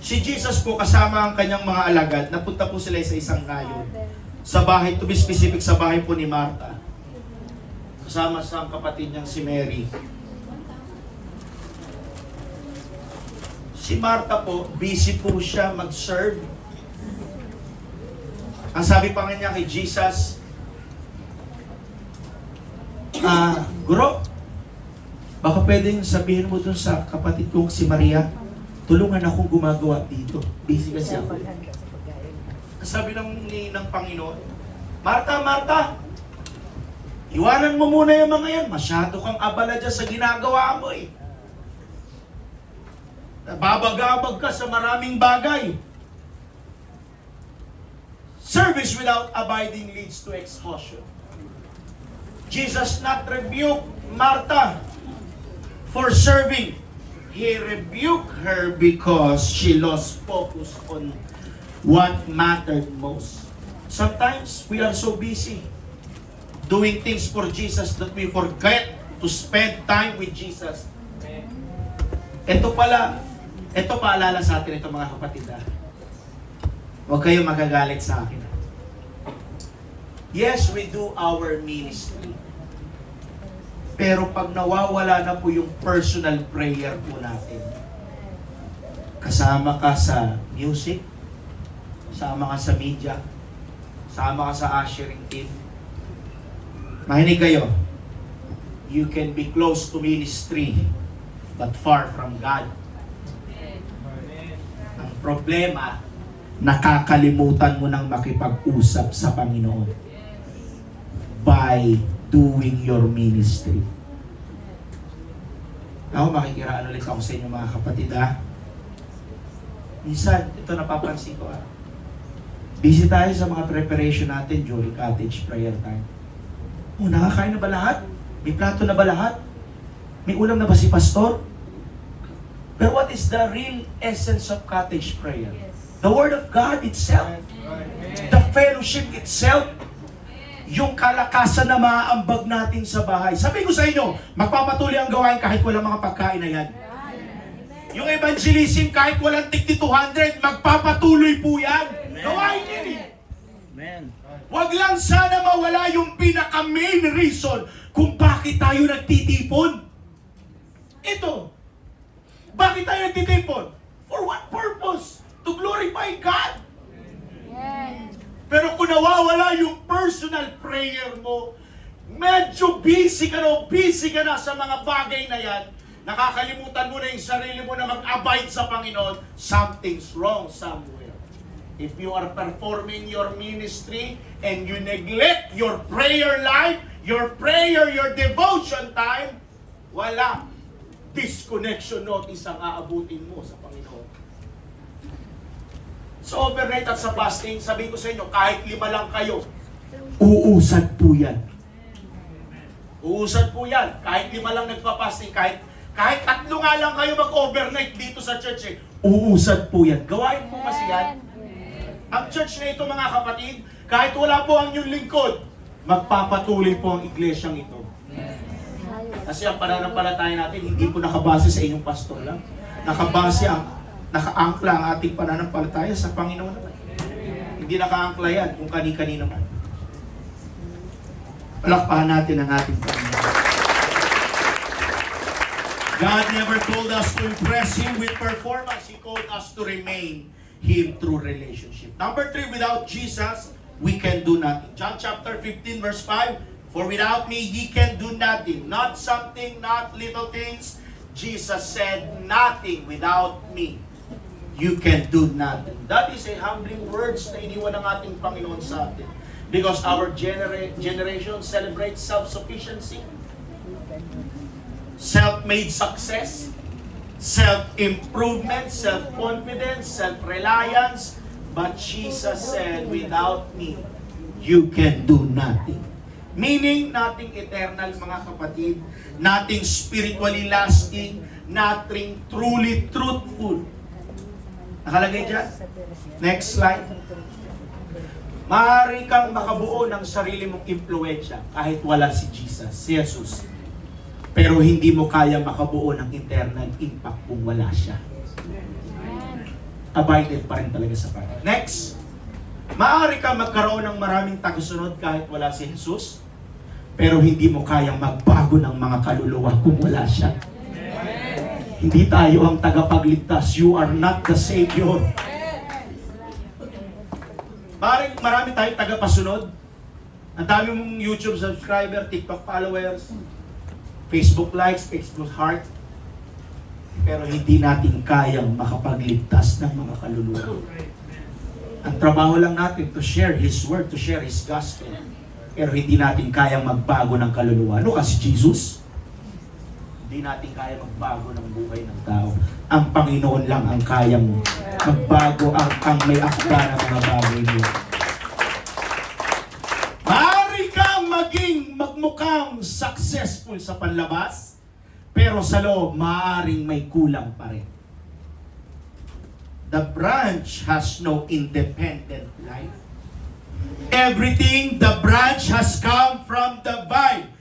Si Jesus po kasama ang kanyang mga alagad, napunta po sila sa isang gayon. Sa bahay, to be specific, sa bahay po ni Martha. Kasama sa kapatid niyang si Mary. Si Martha po, busy po siya mag-serve. Ang sabi pa nga niya kay Jesus, Guro, baka pwedeng sabihin mo dun sa kapatid kong si Maria, tulungan akong gumagawa dito. Busy kasi ako. Sabi ng Panginoon, Martha, iwanan mo muna yung mga yan. Masyado kang abala dyan sa ginagawa mo eh. Babagabag ka sa maraming bagay. Service without abiding leads to exhaustion. Jesus not rebuked Martha for serving. He rebuked her because she lost focus on what mattered most. Sometimes we are so busy doing things for Jesus that we forget to spend time with Jesus. Ito paalala sa atin ito mga kapatid. Huwag kayong magagalit sa akin. Yes, we do our ministry. Pero pag nawawala na po yung personal prayer po natin, kasama ka sa music, kasama ka sa media, kasama ka sa ushering team, mahinig kayo, you can be close to ministry, but far from God. Ang Problema, nakakalimutan mo nang makipag-usap sa Panginoon by doing your ministry. Ako, makikiraan ulit ako sa inyo mga kapatid, ha? Minsan, ito napapansin ko, ha? Busy tayo sa mga preparation natin during cottage prayer time. Oh, nakakain na ba lahat? May plato na ba lahat? May ulam na ba si pastor? But what is the real essence of cottage prayer? The Word of God itself. The fellowship itself. Yung kalakasan na maaambag natin sa bahay. Sabi ko sa inyo, magpapatuloy ang gawain kahit walang mga pagkain na yan. Yung evangelism kahit walang tigti 200, magpapatuloy po yan. Gawain yan eh. Amen. Wag lang sana mawala yung pinaka-main reason kung bakit tayo nagtitipon. Ito. Bakit tayo nagtitipon? For what purpose? To glorify God. Pero kung nawawala yung personal prayer mo, medyo busy ka na sa mga bagay na yan, nakakalimutan mo na yung sarili mo na mag-abide sa Panginoon, something's wrong somewhere. If you are performing your ministry and you neglect your prayer life, your prayer, your devotion time, wala. Disconnection notice ang aabutin mo sa Panginoon. So overnight at sa fasting, sabi ko sa inyo, kahit 5 lang kayo, uusad po yan. Uusad po yan. Kahit 5 lang nagpa-fasting, kahit 3 nga lang kayo mag-overnight dito sa church, uusad po yan. Gawain po kasi yan. Ang church na ito, mga kapatid, kahit wala po ang inyong lingkod, magpapatuloy po ang iglesyang ito. Kasi ang pananampalataya natin, hindi po nakabase sa inyong pastor lang. Nakaangkla ang ating pananampalataya sa Panginoon naman. Hindi nakaangkla yan kung kani-kanino man. Palakpahan natin ang ating Panginoon. God never told us to impress Him with performance. He called us to remain Him through relationship. Number 3, without Jesus, we can do nothing. John chapter 15 verse 5, for without me, ye can do nothing. Not something, not little things. Jesus said, nothing without me. You can do nothing. That is a humbling words na iniwan ng ating Panginoon sa atin. Because our generation celebrates self-sufficiency, self-made success, self-improvement, self-confidence, self-reliance. But Jesus said, without me, you can do nothing. Meaning, nothing eternal, mga kapatid, nothing spiritually lasting, nothing truly truthful. Nakalagay dyan? Next slide. Maaari kang makabuo ng sarili mong impluensya kahit wala si Jesus, si Jesus. Pero hindi mo kaya makabuo ng internal impact kung wala siya. Abided pa rin talaga sa Panginoon. Next. Maaari kang magkaroon ng maraming tagasunod kahit wala si Jesus. Pero hindi mo kayang magbago ng mga kaluluwa kung wala siya. Hindi tayo ang tagapagligtas. You are not the Savior. Marami tayong tagapasunod. Ang dami mong YouTube subscriber, TikTok followers, Facebook likes, Facebook heart. Pero hindi natin kayang makapagligtas ng mga kaluluwa. Ang trabaho lang natin to share His Word, to share His Gospel. Pero hindi natin kayang magbago ng kaluluwa. Ano kasi Jesus? Hindi natin kaya magbago ng buhay ng tao. Ang Panginoon lang ang kayang magbago, ang may akda ng mga bagay niya. Maaari kang magmukhang successful sa panlabas, pero sa loob, maaaring may kulang pa rin. The branch has no independent life. Everything, the branch has come from the vine.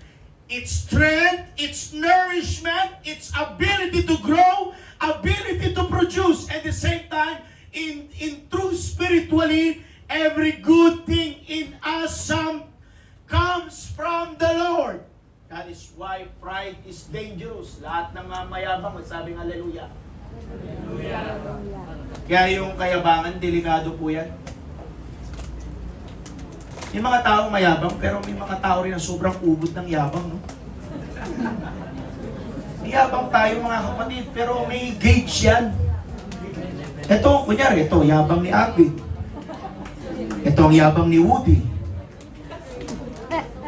Its strength, its nourishment, its ability to grow, ability to produce. At the same time, in true spiritually, every good thing in us comes from the Lord. That is why pride is dangerous. Lahat ng mayabang magsabing hallelujah. Kaya yung kayabangan, delikado po yan. May mga taong mayabang, pero may mga tao rin na sobrang ubod ng yabang, no? May yabang tayo, mga kapatid, pero may gauge yan. Ito, kunyari, ito, yabang ni Abby. Ito ang yabang ni Woody.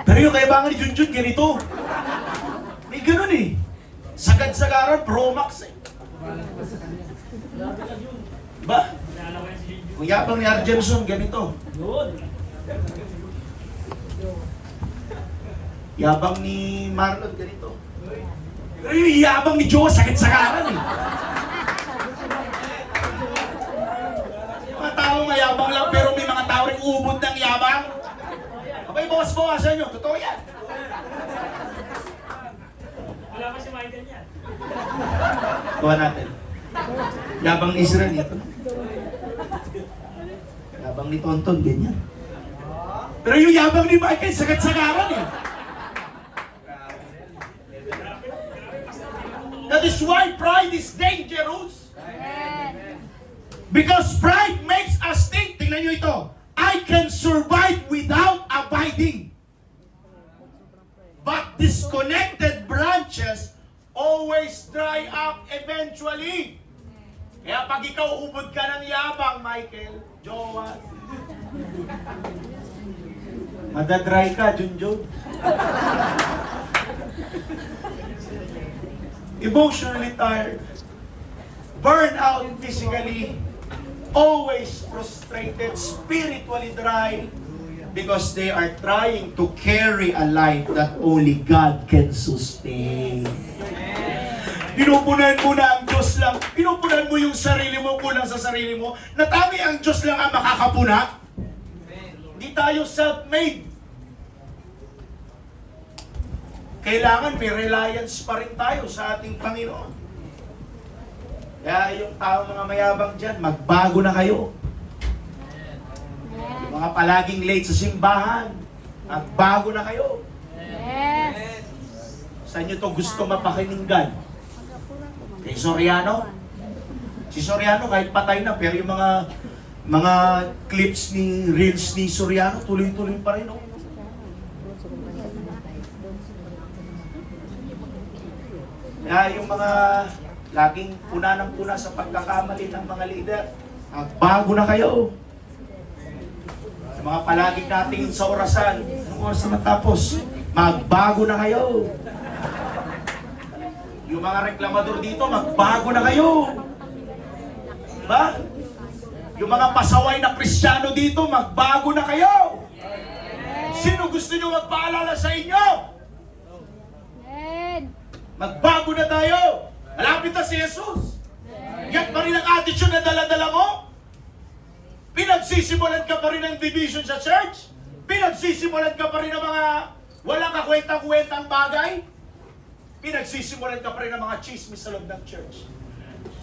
Pero yung kayabangan ni Junjun, ganito. May ganun eh. Sagad-sagaran, Pro Max eh. Ba? Yung yabang ni Arjemson, ganito. Yabang ni Marlon, ganito. Pero yung yabang ni Joe, sagad-sagaran eh. Mga tao mayabang lang, pero may mga tao rin ubod ng yabang. Abay, bawas-bawasan nyo. Totoo yan. Wala pa si Michael yan. Kuha natin. Yabang ni Israel, ito. Yabang ni Tonton, ganyan. Pero yung yabang ni Michael, sagad-sagaran eh. That is why pride is dangerous. Because pride makes us think, tingnan nyo ito, I can survive without abiding. But disconnected branches always dry up eventually. Kaya pag ikaw ubod ka ng yabang, Michael, Jowa, madadry ka, Junjun. Emotionally tired, burned out physically, always frustrated, spiritually dry, because they are trying to carry a life that only God can sustain. Pinupunan mo na ang Diyos lang. Pinupunan mo yung sarili mo, kulang sa sarili mo. Natami ang Diyos lang ang makakapuna. Hindi tayo self-made. Kailangan may reliance pa rin tayo sa ating Panginoon. Kaya yung tao mga mayabang dyan, magbago na kayo. Yung mga palaging late sa simbahan, magbago na kayo. Yes. Saan nyo to gusto mapakinggan? Kay Soriano? Si Soriano kahit patay na, pero yung mga clips ni reels ni Soriano, tuloy-tuloy pa rin. Oh. Kaya yung mga laging puna ng puna sa pagkakamali ng mga leader, magbago na kayo. Sa mga palaging natingin sa orasan, anong oras na matapos? Magbago na kayo. Yung mga reklamador dito, magbago na kayo. Diba? Yung mga pasaway na Kristiyano dito, magbago na kayo. Sino gusto nyo magpaalala sa inyo? Magbago na tayo. Malapit na si Jesus. Yan pa rin ang attitude na dala-dala mo. Pinagsisimulan ka pa rin ng division sa church. Pinagsisimulan ka pa rin ng mga walang kakwentang-kwentang bagay. Pinagsisimulan ka pa rin ng mga chismis sa loob ng church.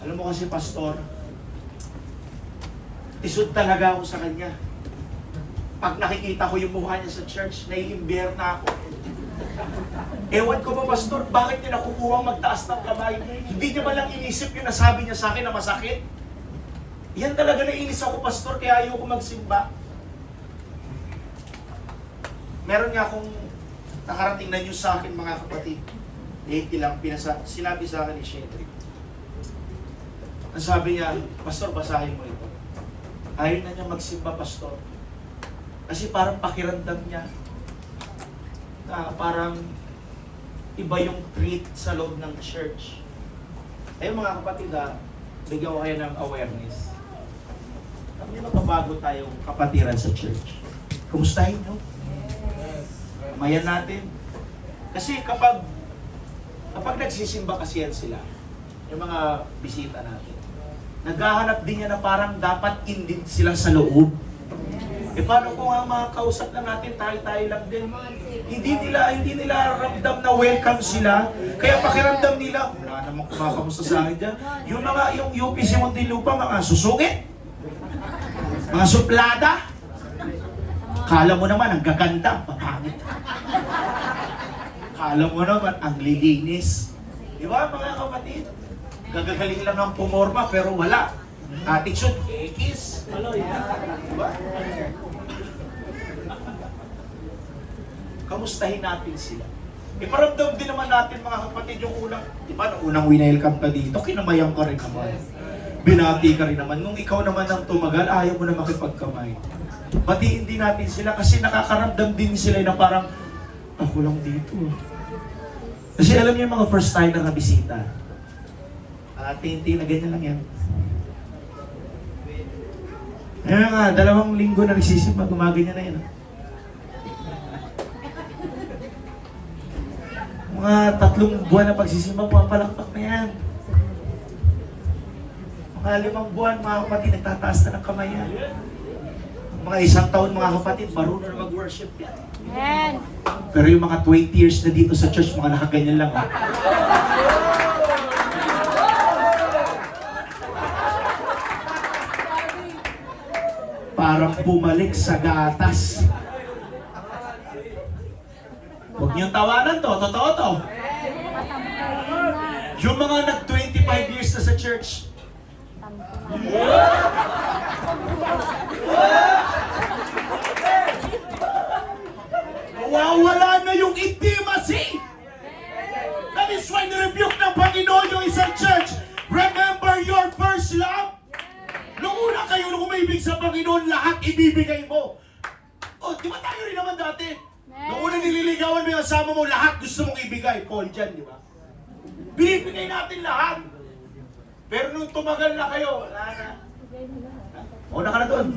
Alam mo kasi, Pastor, isod talaga ako sa kanya. Pag nakikita ko yung mukha niya sa church, naiimbyer na ako. Ewan ko ba, Pastor, bakit niya nakukuha magtaas ng kamay? Hindi niya ba lang inisip yung nasabi niya sa akin na masakit? Yan talaga nainis ako, Pastor, kaya ayoko magsimba. Meron nga akong nakarating na news sa akin, mga kapatid. Lately lang, sinabi sa akin ni Shedrick. Ang sabi niya, Pastor, basahin mo ito. Ayaw na niya magsimba, Pastor. Kasi parang pakiramdam niya na parang iba yung treat sa loob ng church. Ayun mga kapatid, bigyan ko kayo ng awareness. May magbabago tayong kapatiran sa church. Kumustahin nyo? Kamayan natin. Kasi kapag nagsisimba kasi yan sila, yung mga bisita natin, naghahanap din yan na parang dapat in din sila sa loob. E paano kung ang mga kausap na natin, tayo-tayo lang din? Hindi nila ramdam na welcome sila. Kaya pakiramdam nila, wala namang kumakamusta sa akin dyan. Yung UP Muntinlupa, mga susungit. Mga suplada. Kala mo naman, ang gaganda, papangit. Kala mo naman, ang lilinis. Di ba, mga kapatid? Gagagaling lang ng pumorma, pero wala. Attitude, ekis. Diba? Kamustahin natin sila. Iparamdam din naman natin mga kapatid yung unang, di ba, unang winelcome ka dito, kinamayan ka rin naman. Binati ka rin naman. Nung ikaw naman ang tumagal, ayaw mo na makipagkamay. Batiin din natin sila kasi nakakaramdam din sila na parang, ako lang dito. Kasi alam niyo yung mga first time na bisita. Tinti na ganyan lang yan. Ayun nga, 2 linggo na nagsisimba, gumaganyan na yan. Mga 3 buwan na pagsisimba, pumapalakpak na yan. Mga 5 buwan, mga kapatid, nagtataas na ng kamay yan. Mga 1 taon, mga kapatid, marunong na mag-worship yan. Amen. Pero yung mga 20 years na dito sa church, mga nakaganyan lang. Oh. Parang bumalik sa gatas. Huwag niyong tawanan to, totoo to. Yung mga nag-25 years na sa church, nawawala na yung intimacy. That is why nirebuke ng Panginoon yung isang church. Remember your first love. Nung una kayo, nung umibig sa Panginoon, lahat ibibigay mo. O, di ba tayo rin naman dati? Nung una nililigawan mo yung asama mo, lahat gusto mong ibigay. Paul dyan, di ba? Binibigay natin lahat. Pero nung tumagal na kayo, wala na. Una ka na doon.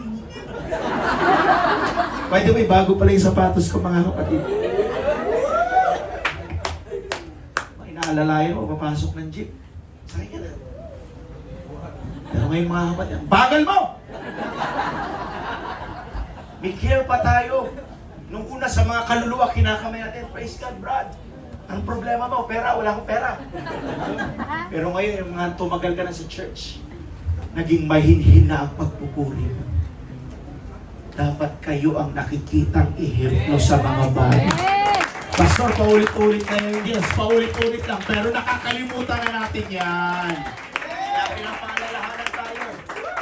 By the way, bago pala yung sapatos ko, mga kapatid. May naalalayan mo, papasok ng jeep. Sakay ka na. Pero ngayon mga kapatid, bagal mo! May care pa tayo. Nung una sa mga kaluluwa, kinakamay natin, praise God, Brad. Ang problema mo, pera, wala akong pera. Pero ngayon, yung mga tumagal ka na sa church, naging mahinhin na ang pagpupuri mo. Dapat kayo ang nakikitang ehemplo sa mga bahay. Pastor, paulit-ulit na yung Diyos. Paulit-ulit lang. Pero nakakalimutan na natin yan. Kaya pinapaalalahanan tayo.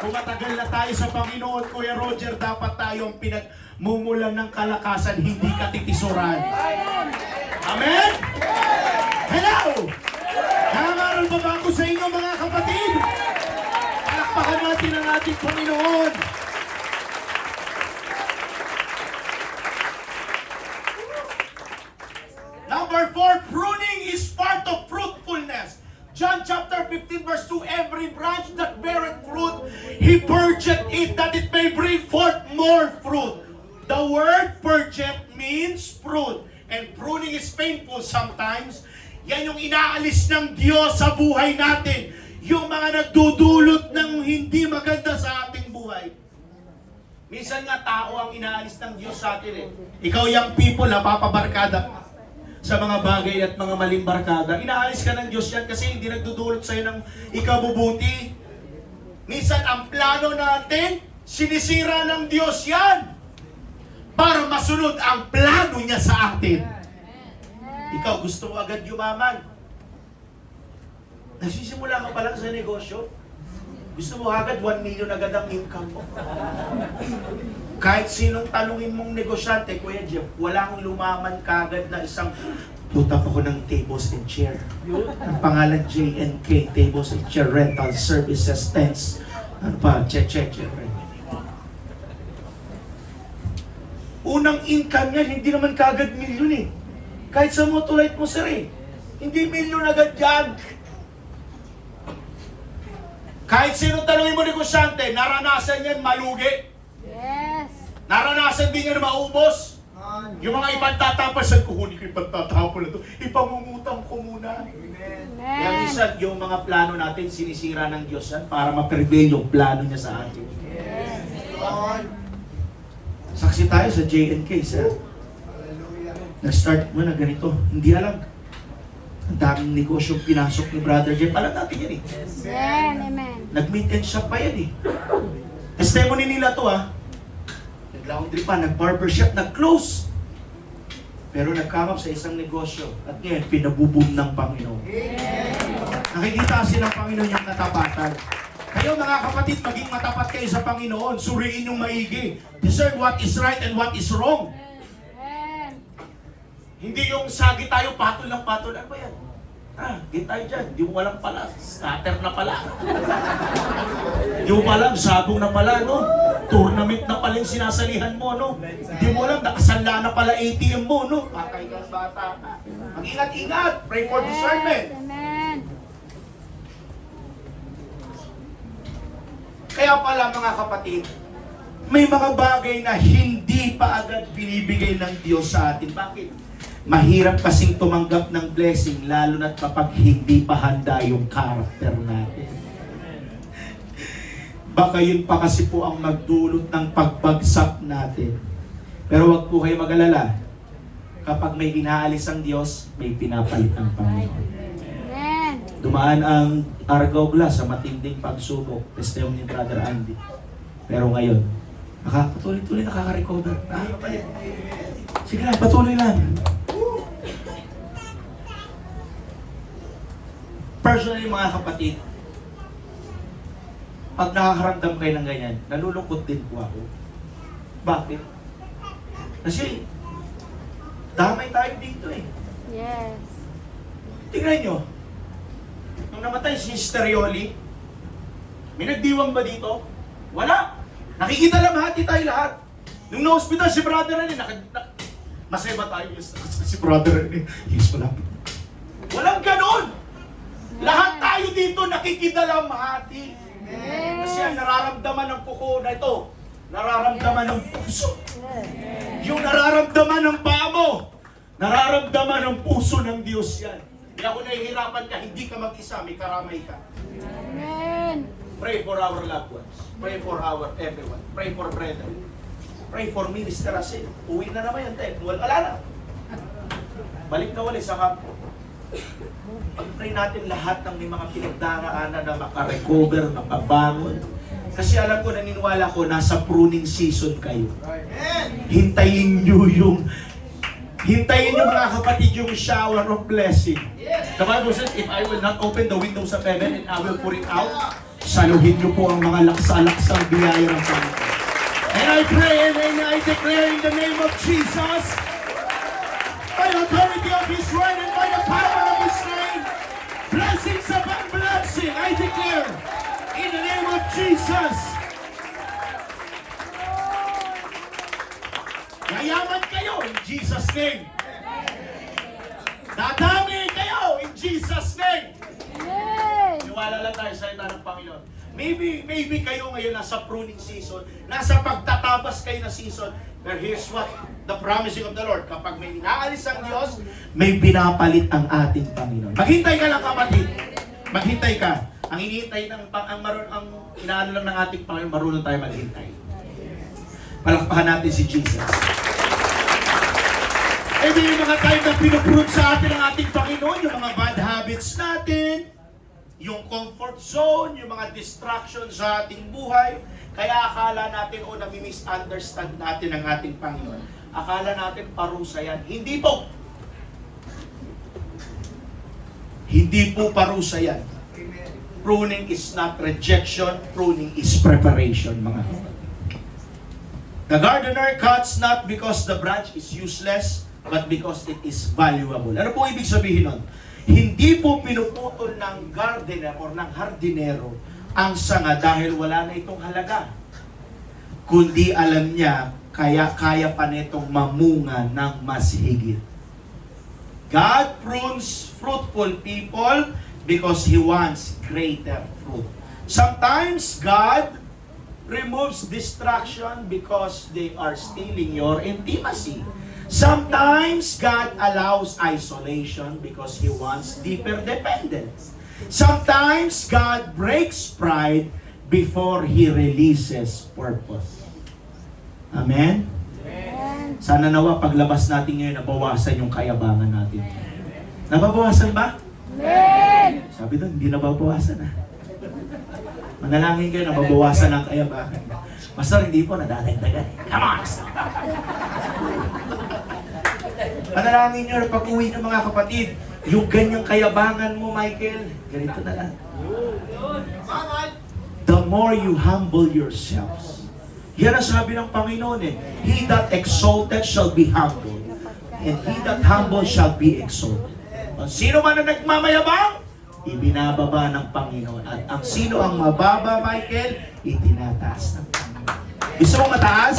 Kung matagal na tayo sa Panginoon, Kuya Roger, dapat tayong pinagmumulan ng kalakasan, hindi katitisuran. Amen? Hello! Nangangaral ba ako sa inyo, mga kapatid? Palakpakan natin ang ating Panginoon. Number 4, pruning is part of fruitfulness. John chapter 15 verse 2, every branch that beareth fruit, He purgeth it that it may bring forth more fruit. The word purgeth means fruit. And pruning is painful sometimes. Yan yung inaalis ng Diyos sa buhay natin. Yung mga nagdudulot ng hindi maganda sa ating buhay. Minsan nga tao ang inaalis ng Diyos sa atin eh. Ikaw yung people na papabarkada sa mga bagay at mga maling barkada. Inaalis ka ng Diyos yan kasi hindi nagdudulot sa'yo ng ikabubuti. Minsan ang plano natin, sinisira ng Diyos yan para masunod ang plano niya sa atin. Ikaw gusto mo agad yumaman. Nagsisimula ka pa lang sa negosyo. Gusto mo agad 1 million agad ang income mo. Kahit sinong tanungin mong negosyante, Kuya Jeff, wala akong lumaman kagad na isang put up ako ng tables and chair. Ang pangalan J&K, tables and chair, rental services, tents. Ano pa? Check. Unang income niya, hindi naman kagad milyon eh. Kahit sa Motolite mo, sir eh. Hindi milyon agad yan. Kahit sino tanongin mo negosyante, naranasan yan malugi. Yes. Naranasan din yan maubos. Yung mga ibang tatapasan, kukunin ko ibang tatapon na ito. Ipangungutang ko muna. Kaya minsan, yung mga plano natin, sinisira ng Diyos yan para ma-prevail yung plano niya sa atin. Saksi tayo sa J&K, sir. Nag-start mo na ganito. Hindi alam. Ang daming negosyo pinasok ni Brother Jeff. Alam natin yan eh. Amen. Nag-maintenance shop pa yan eh. Testimony nila to nag-laundry pa, nag-barbershop, nag-close. Pero nag-come up sa isang negosyo. At ngayon, pinabuboom ng Panginoon. Nakikita kasi ng Panginoon yung katapatan. Kayo mga kapatid, maging matapat kayo sa Panginoon. Suriin yung maigi. Discern what is right and what is wrong. Amen. Hindi yung sagi tayo, patol ng patol. Ano ba yan? Get tayo dyan. Di mo alam pala. Scatter na pala. Di mo alam, sabong na pala, no? Tournament na pala yung sinasalihan mo, no? Di mo alam, nakasanla na pala ATM mo, no? Patay ka bata ka. Mag-ingat-ingat. Pray for discernment. Amen. Kaya pala mga kapatid, may mga bagay na hindi pa agad binibigay ng Diyos sa atin. Bakit? Mahirap kasing tumanggap ng blessing, lalo na kapag hindi pa handa yung character natin. Baka yun pa kasi po ang magdulot ng pagbagsak natin. Pero wag po kayo mag-alala. Kapag may inaalis ang Diyos, may pinapalit ang Panginoon. Amen. Dumaan ang Argao Glass sa matinding pagsubok. Testimony ni Brother Andy. Pero ngayon, patuloy-tuloy nakaka-recover. Sige lang, patuloy lang. Personally, mga kapatid, pag nakakaramdam kayo ng ganyan, nalulungkot din po ako. Bakit? Kasi, damay tayo dito eh. Yes. Tingnan nyo, nung namatay si Sister Yoli, may nagdiwang ba dito? Wala! Nakikita lang tayo lahat. Nung na-hospital si Brother Rene, masaya ba tayo? Si Brother Rene, yes, malapit. Walang ganon! Lahat tayo dito nakikidalamhati. Kasi ang nararamdaman ng kuko na ito, nararamdaman ng puso. Yung nararamdaman ng paa mo, nararamdaman ng puso ng Diyos yan. Hindi ako nahihirapan ka, hindi ka mag-isa, may karamay ka. Amen. Pray for our loved ones. Pray for our everyone. Pray for brethren. Pray for Minister Asin. Uwi na naman yan tayo. Wala na. Balik na ulit sa kampo. Pag-pray natin lahat ng may mga pinagdaraanan na makarecover, makabangon. Kasi alam ko, naniniwala ko, nasa pruning season kayo. Hintayin nyo mga kapatid yung shower of blessing. The Bible says, if I will not open the windows of heaven and I will pour it out, saluhin nyo po ang mga laksa-laksang biyaya ng Panginoon. And I pray and I declare in the name of Jesus, by the authority of His word and by the power of His name, blessings upon blessing, I declare, in the name of Jesus. Yayaman kayo in Jesus' name. Dadami kayo in Jesus' name. Amen. Niwala lang tayo sa salita ng Panginoon. Maybe kayo ngayon nasa pruning season, nasa pagtatabas kayo na season, but here's what the promising of the Lord. Kapag may inaalis ang Diyos, may pinapalit ang ating Panginoon. Maghintay ka lang kapatid. Maghintay ka. Ang hinihintay ng ang inaano lang ng ating Panginoon, marunong tayo maghintay. Palakpakan natin si Jesus. Eh di yung mga time na pinuprove sa atin ng ating Panginoon, yung mga bad habits natin, yung comfort zone, yung mga distractions sa ating buhay, kaya akala natin o nami-misunderstand natin ang ating Panginoon. Akala natin parusa yan. Hindi po. Hindi po parusa yan. Pruning is not rejection, pruning is preparation, mga kapatid. The gardener cuts not because the branch is useless, but because it is valuable. Ano po ibig sabihin nun? Hindi po pinuputol ng gardener or ng hardinero ang sanga dahil wala na itong halaga. Kundi alam niya, kaya pa nitong mamunga ng mas higit. God prunes fruitful people because He wants greater fruit. Sometimes God removes distraction because they are stealing your intimacy. Sometimes God allows isolation because He wants deeper dependence. Sometimes God breaks pride before He releases purpose. Amen? Amen. Sana nawa paglabas natin ngayon, nabawasan yung kayabangan natin. Nababawasan ba? Amen. Sabi doon, hindi nababawasan ah. Manalangin kayo, nababawasan ang kayabangan. Pastor, hindi po, nadadagdagan. Come on! Manalangin nyo na pag-uwi ng mga kapatid, yung ganyang kayabangan mo, Michael, ganito na lang. The more you humble yourselves. Yan ang sabi ng Panginoon eh. He that exalted shall be humbled, and he that humble shall be exalted. Ang sino man na nagmamayabang, ibinababa ng Panginoon. At ang sino ang mababa, Michael, itinataas ng Panginoon. Gusto mo mataas?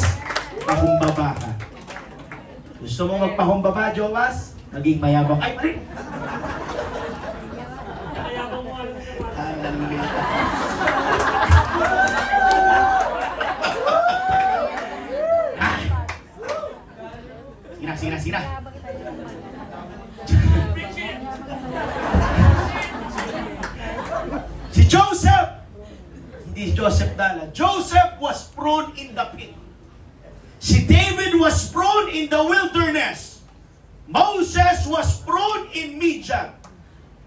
Pahumbaba ka. Gusto mo magpahumbaba, Jowas? Naging mayabang. Ay, mali! Kaya mo mo alam sa mga. Hallelujah. Ay. Sige na, sige na. Si Joseph, hindi Joseph Dala. Joseph was thrown in the pit. Si David was thrown in the wilderness. Moses was thrown in Midian.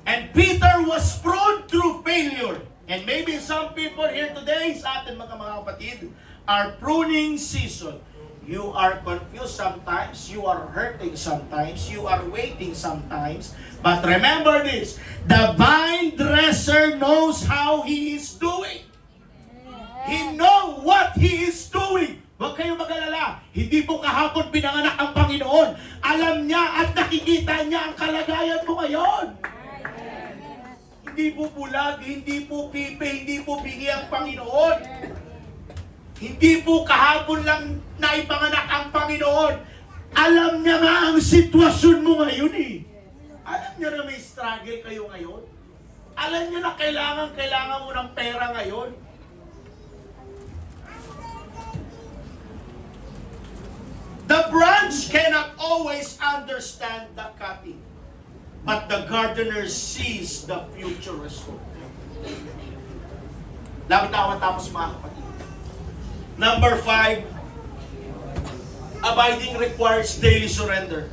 And Peter was thrown through failure. And maybe some people here today, sa atin mga kapatid, are pruning season. You are confused sometimes, you are hurting sometimes, you are waiting sometimes. But remember this, the vine dresser knows how he is doing. He knows what he is doing. Huwag kayong mag-alala. Hindi po kahapon pinanganak ang Panginoon. Alam niya at nakikita niya ang kalagayan mo ngayon. Hindi po bulag, hindi po pipe, hindi po bingi ang Panginoon. Hindi po kahapon lang naipanganak ang Panginoon. Alam niya nga ang sitwasyon mo ngayon eh. Alam niya na may struggle kayo ngayon. Alam niya na kailangan mo ng pera ngayon. The branch cannot always understand the cutting, but the gardener sees the future result. Lapit ako matapos mga kapatid. Number 5, abiding requires daily surrender.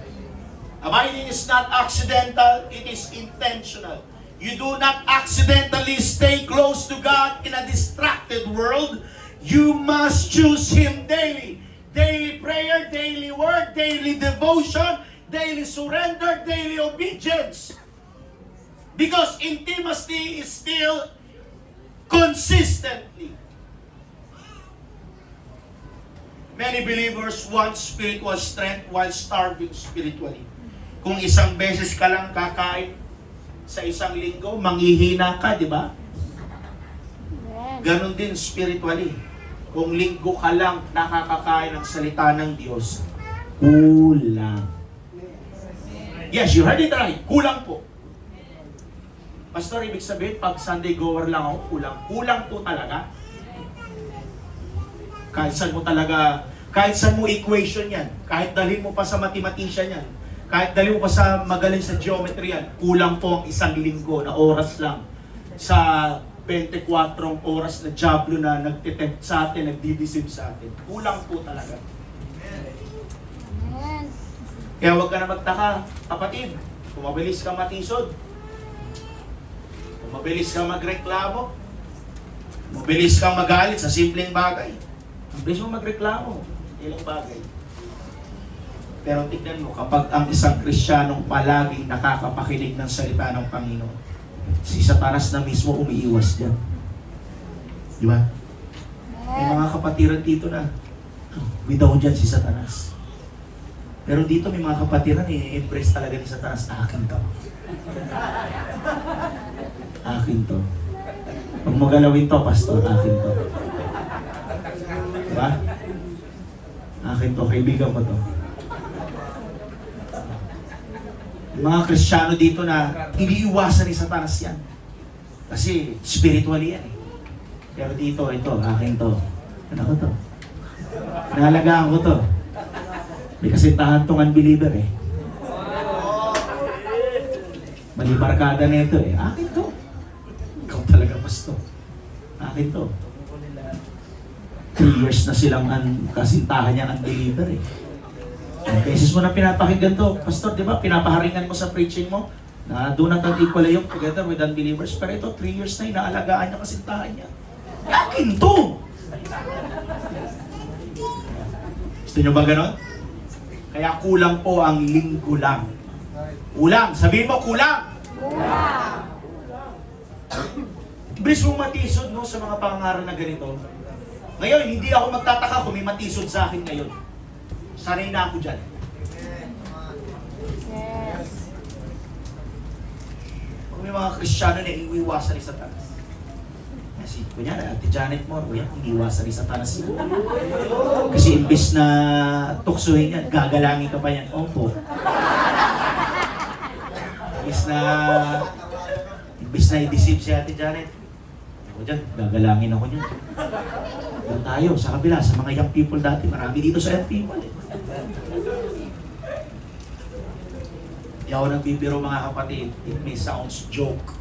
Abiding is not accidental, it is intentional. You do not accidentally stay close to God in a distracted world. You must choose Him daily. Daily prayer, daily word, daily devotion, daily surrender, daily obedience. Because intimacy is still consistently. Many believers want spiritual strength while starving spiritually. Kung isang beses ka lang kakain sa isang linggo, manghihina ka, di ba? Ganon din spiritually. Kung linggo ka lang nakakakain ng salita ng Diyos, kulang. Yes, you heard it right. Kulang po. Pastor, ibig sabihin, pag Sunday goer lang ako, kulang. Kulang po talaga. Kahit saan mo equation yan, kahit dalhin mo pa sa mathematician yan, kahit dalhin mo pa sa magaling sa geometry yan, kulang po ang isang linggo na oras lang sa 24 oras na Diablo na nagtitempt sa atin, nagdideceive sa atin. Kulang po talaga. Kaya huwag ka na magtaka, kapatid, kung mabilis ka matisod, kung mabilis ka magreklamo, mabilis kang magalit sa simpleng bagay, mabilis mo magreklamo, ilang bagay. Pero tignan mo, kapag ang isang Kristiyanong palaging nakakapakinig ng salita ng Panginoon, si Satanas na mismo umiiwas dyan. Di ba? May mga kapatiran dito na, bitaw dyan si Satanas. Pero dito may mga kapatiran, i-impress talaga ni Satanas, akin to. Akin to. Pag magalawin to, pastor, akin to. Diba? Akin to, kaibigan ko to. Yung mga Kristiyano dito na iniiwasan ni Satanas yan. Kasi spiritually yan eh. Pero dito, ito, akin to. Ano ko to? Nahalagaan ko to. May kasintahan tong unbeliever eh. Mali barkada na ito eh. Akin to. Ikaw talaga, pastor. Akin to. 3 years na silang kasintahan niya unbeliever eh. Ang beses mo na pinapakinggan to, pastor, di ba? Pinapaharingan mo sa preaching mo na do not equal yung together with unbelievers. Pero ito, 3 years na inaalagaan niya kasintahan niya. Akin to! Gusto niyo ba ganon? Kaya kulang po ang linggo lang. Kulang. Sabihin mo, kulang. Kulang. Bilis mong matisod no, sa mga pangaral na ganito. Ngayon, hindi ako magtataka kung may matisod sa akin ngayon. Sanay na ako dyan. Yes. Kung may mga Kristiyano na iniiwasan ni Satanas. Kasi, kunyari, Ate Janet mo, kuya, iniiwasan ni Satanas yun. Kasi imbis na tuksuhin yan, gagalangin ka pa yan. Opo. Imbis na i-deceive si Ate Janet. Ako dyan, gagalangin ako dyan. Doon tayo, sa kabila, sa mga young people dati, marami dito sa young people. Di ako nagbibiro mga kapatid, it may sounds joke.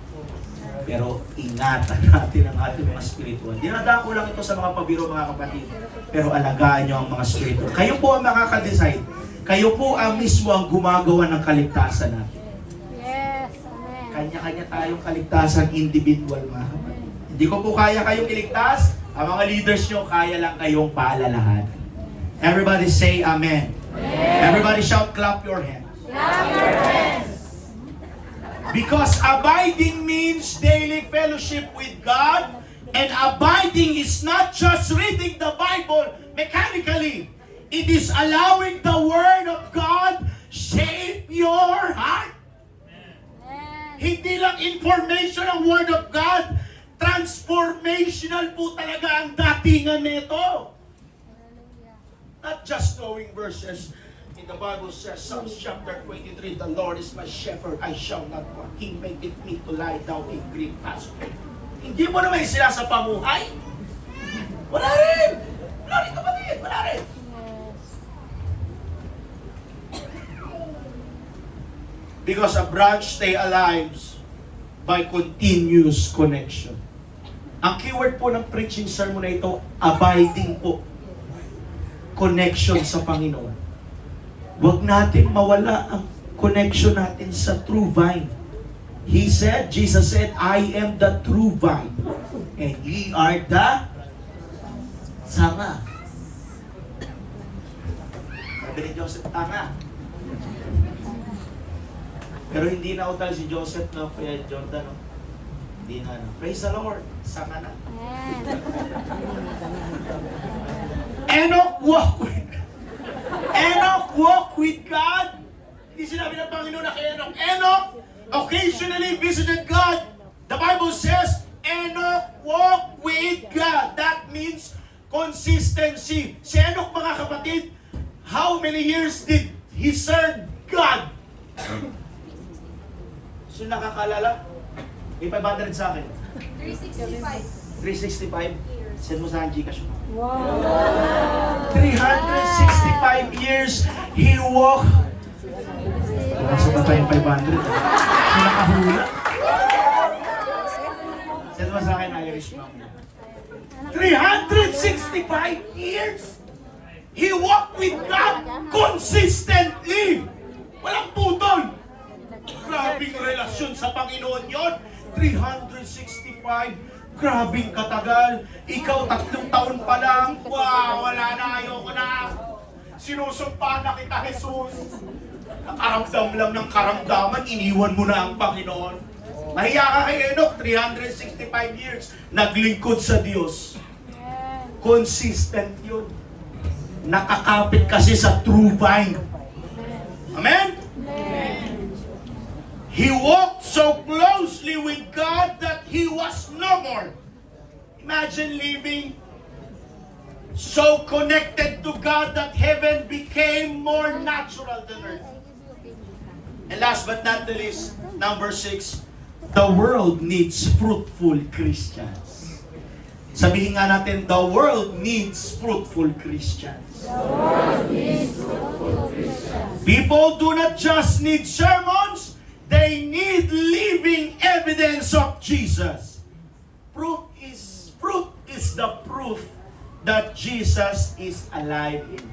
Pero ingatan natin ang ating mga spiritual. Dinadako lang ito sa mga pabiro mga kapatid. Pero alagaan nyo ang mga spiritual. Kayo po ang makaka-decide. Kayo po ang mismo ang gumagawa ng kaligtasan natin. Yes, amen. Kanya-kanya tayong kaligtasan individual mga kapatid. Hindi ko po kaya kayong iligtas. Ang mga leaders nyo, kaya lang kayong paalalahan. Everybody say amen. Everybody shout, clap your hands. Clap your hands. Because abiding means daily fellowship with God, and abiding is not just reading the Bible mechanically. It is allowing the Word of God shape your heart. Amen. Hindi lang information ang Word of God, transformational po talaga ang datingan nito. Not just knowing verses. In the Bible says, Psalms chapter 23, the Lord is my shepherd, I shall not want. He maketh me to lie down in green pasture. Hindi mo naman sila sa pamuhay? Wala rin! Wala rin kapatid! Wala rin! Yes. Because a branch stay alive by continuous connection. Ang keyword po ng preaching sermon na ito, abiding po. Connection sa Panginoon. Huwag natin mawala ang connection natin sa true vine. Jesus said, I am the true vine, and ye are the sanga. Sabi ni Joseph, tanga. Pero hindi na utal si Joseph, no? Kuya Jordan, no? Hindi na, no? Praise the Lord, sanga na. Amen. Enoch walked with God. Hindi sinabi ng Panginoon na kay Enoch. Enoch occasionally visited God. The Bible says, Enoch walked with God. That means consistency. Si Enoch, mga kapatid, how many years did he serve God? So nakakalala? May 500 sa akin. 365. 365. Send mo sa akin Gcash mo. Wow. 365 years he walked. Nasa ba tayong 500? Nakahula. Send mo sa akin Irish ma'am. 365 years he walked with God consistently. Walang putol. Grabing relasyon sa Panginoon yon. 365. Grabing katagal. Ikaw 3 taon pa lang. Wow, wala na, ayoko na. Sinusumpa na kita, Jesus. Nakaramdam lang ng karamdaman, iniwan mo na ang Panginoon. Mahiya ka kay Enoch, 365 years. Naglingkod sa Diyos. Consistent yun. Nakakapit kasi sa true vine. Amen? He walked so closely with God that he was no more. Imagine living so connected to God that heaven became more natural than earth. And last but not the least, number 6, the world needs fruitful Christians. Sabihin nga natin, the world needs fruitful Christians. The world needs fruitful Christians. People do not just need sermons, they need living evidence of Jesus. Fruit is the proof that Jesus is alive in.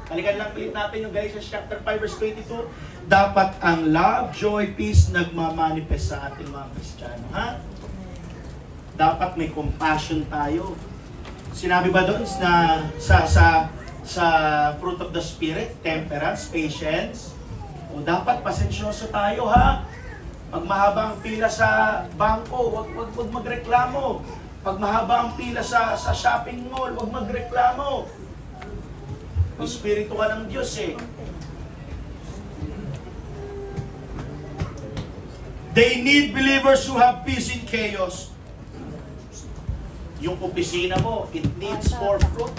Balikan lang ulit natin yung Galatians chapter 5 verse 22. Dapat ang love, joy, peace nagmamanifest sa ating mga Kristiyano. Ha? Dapat may compassion tayo. Sinabi ba doon na sa fruit of the Spirit, temperance, patience? O dapat pasensyoso tayo, ha? Pag mahaba ang pila sa bangko, wag magreklamo. Pag mahaba ang pila sa shopping mall, wag magreklamo. Espiritu ka ng Diyos eh. They need believers who have peace in chaos. Yung opisina mo, it needs more fruit.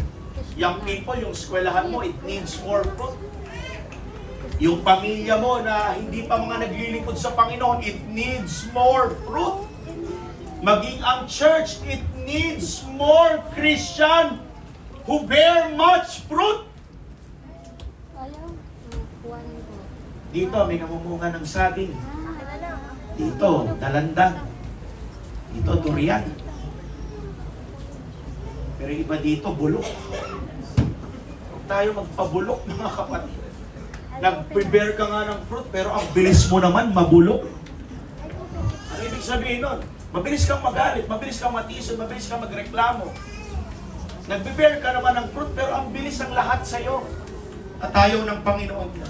Young people, yung eskwelahan mo, it needs more fruit. Yung pamilya mo na hindi pa mga naglilingkod sa Panginoon, it needs more fruit. Maging ang church, it needs more Christian who bear much fruit. Ayaw. Kuhanin ko. Dito, may namumunga ng saging. Dito, dalandan. Dito, durian. Pero iba dito, bulok. Huwag tayo magpabulok, mga kapatid. Nag-prepare ka nga ng fruit, pero ang bilis mo naman mabulok. Ano ibig sabihin nun? Mabilis kang magalit, mabilis kang matisun, mabilis kang magreklamo. Nag-prepare ka naman ng fruit, pero ang bilis ang lahat sa'yo. At ayaw ng Panginoon niya.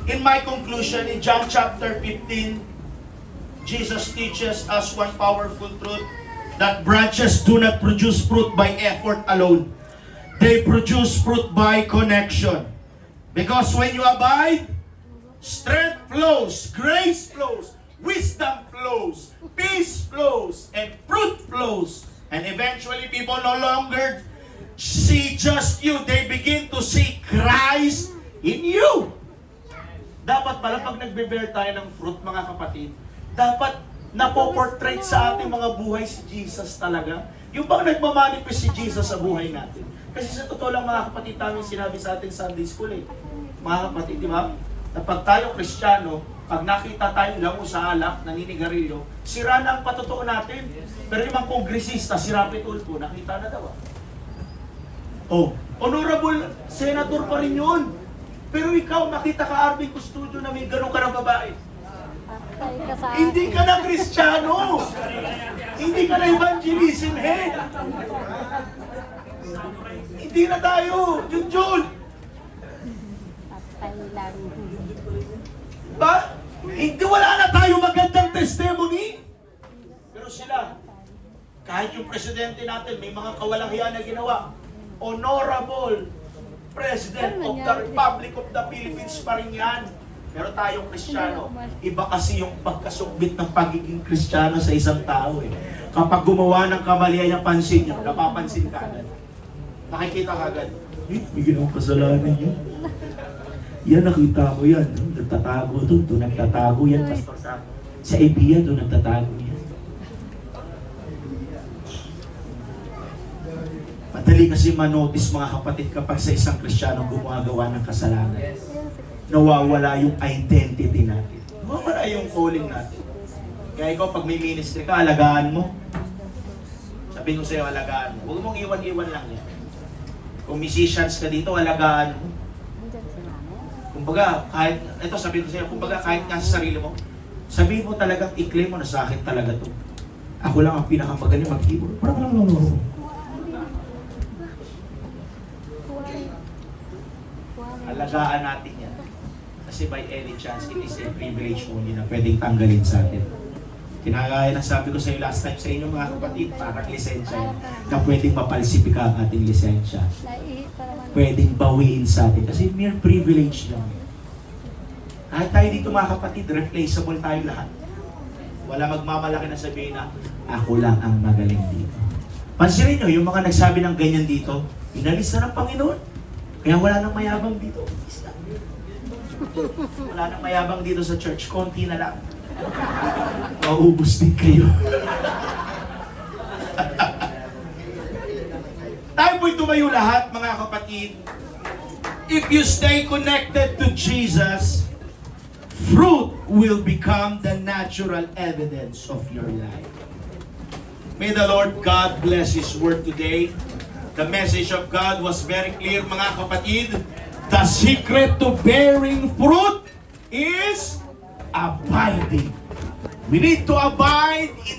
In my conclusion, in John chapter 15, Jesus teaches us one powerful truth, that branches do not produce fruit by effort alone. They produce fruit by connection. Because when you abide, strength flows, grace flows, wisdom flows, peace flows, and fruit flows. And eventually people no longer see just you. They begin to see Christ in you. Dapat pala pag nagbe-bear tayo ng fruit, mga kapatid, dapat napoportrait sa ating mga buhay si Jesus talaga. Yung bang nagmamanifest si Jesus sa buhay natin. Kasi sa totoo lang, mga kapatid, namin sinabi sa ating Sunday School mga kapatid, di ba? Na pag tayo Kristiyano, pag nakita tayong lango sa alak, naninigarilyo, sira na ang patotoo natin. Pero yung mga kongresista, si Rapi Tulfo, nakita na daw. Oh, honorable senator pa rin yun. Pero ikaw, nakita ka, Arvin Custodio, na may ganun ka ng babae. Patay ka sa Hindi ka na Kristiyano. Hindi ka na evangelism head. Hindi na tayo, Junjun. Patay lang. Ba? Hindi, wala na tayo magandang testimony. Pero sila, kahit yung presidente natin, may mga kawalang hiya na ginawa. Honorable President of the Republic of the Philippines pa rin yan. Pero tayong Kristiyano, iba kasi yung pagkasukbit ng pagiging Kristiyano sa isang tao eh. Kapag gumawa ng kamalian yung pansin nyo, napapansin ka agad. Nakikita ka agad. May ginawang kasalanan yun. Yan, nakita ko yan. Nagtatago doon. Doon nagtatago yan. Pastor sa Ebia, doon nagtatago yan. Madali kasi manotice, mga kapatid, kapag sa isang Kristiyano gumagawa ng kasalanan. Nawawala yung identity natin. Nawawala yung calling natin. Kaya ikaw, pag may ministry ka, alagaan mo. Sabihin ko sa'yo, alagaan mo. Huwag mong iwan-iwan lang yan. Kung musicians ka dito, alagaan mo. Kumbaga, kahit, ito sabihin ko sa'yo, kumbaga kahit nga sa sarili mo, sabihin mo talagang i-claim mo na sa akin talaga to. Ako lang ang pinakamagaling mag-keyboard. Alagaan natin yan. Kasi by any chance, it is a privilege only na pwedeng tanggalin sa atin. Kinagaya ng sabi ko sa iyo last time sa inyo, mga kapatid, parang lisensya na pwedeng mapalsipika ang ating lisensya. Pwedeng bawiin sa atin kasi mere privilege lang. Kahit tayo dito, mga kapatid, replaceable tayo lahat. Wala magmamalaki na sabihin na, ako lang ang magaling dito. Pansinin nyo, yung mga nagsabi ng ganyan dito, inalis na ng Panginoon. Kaya wala nang mayabang dito. Wala nang mayabang dito sa church, konti na lang. Maubos din kayo. Tayo po'y tumayo lahat, mga kapatid. If you stay connected to Jesus, fruit will become the natural evidence of your life. May the Lord God bless His word today. The message of God was very clear, mga kapatid. The secret to bearing fruit is abiding. We need to abide in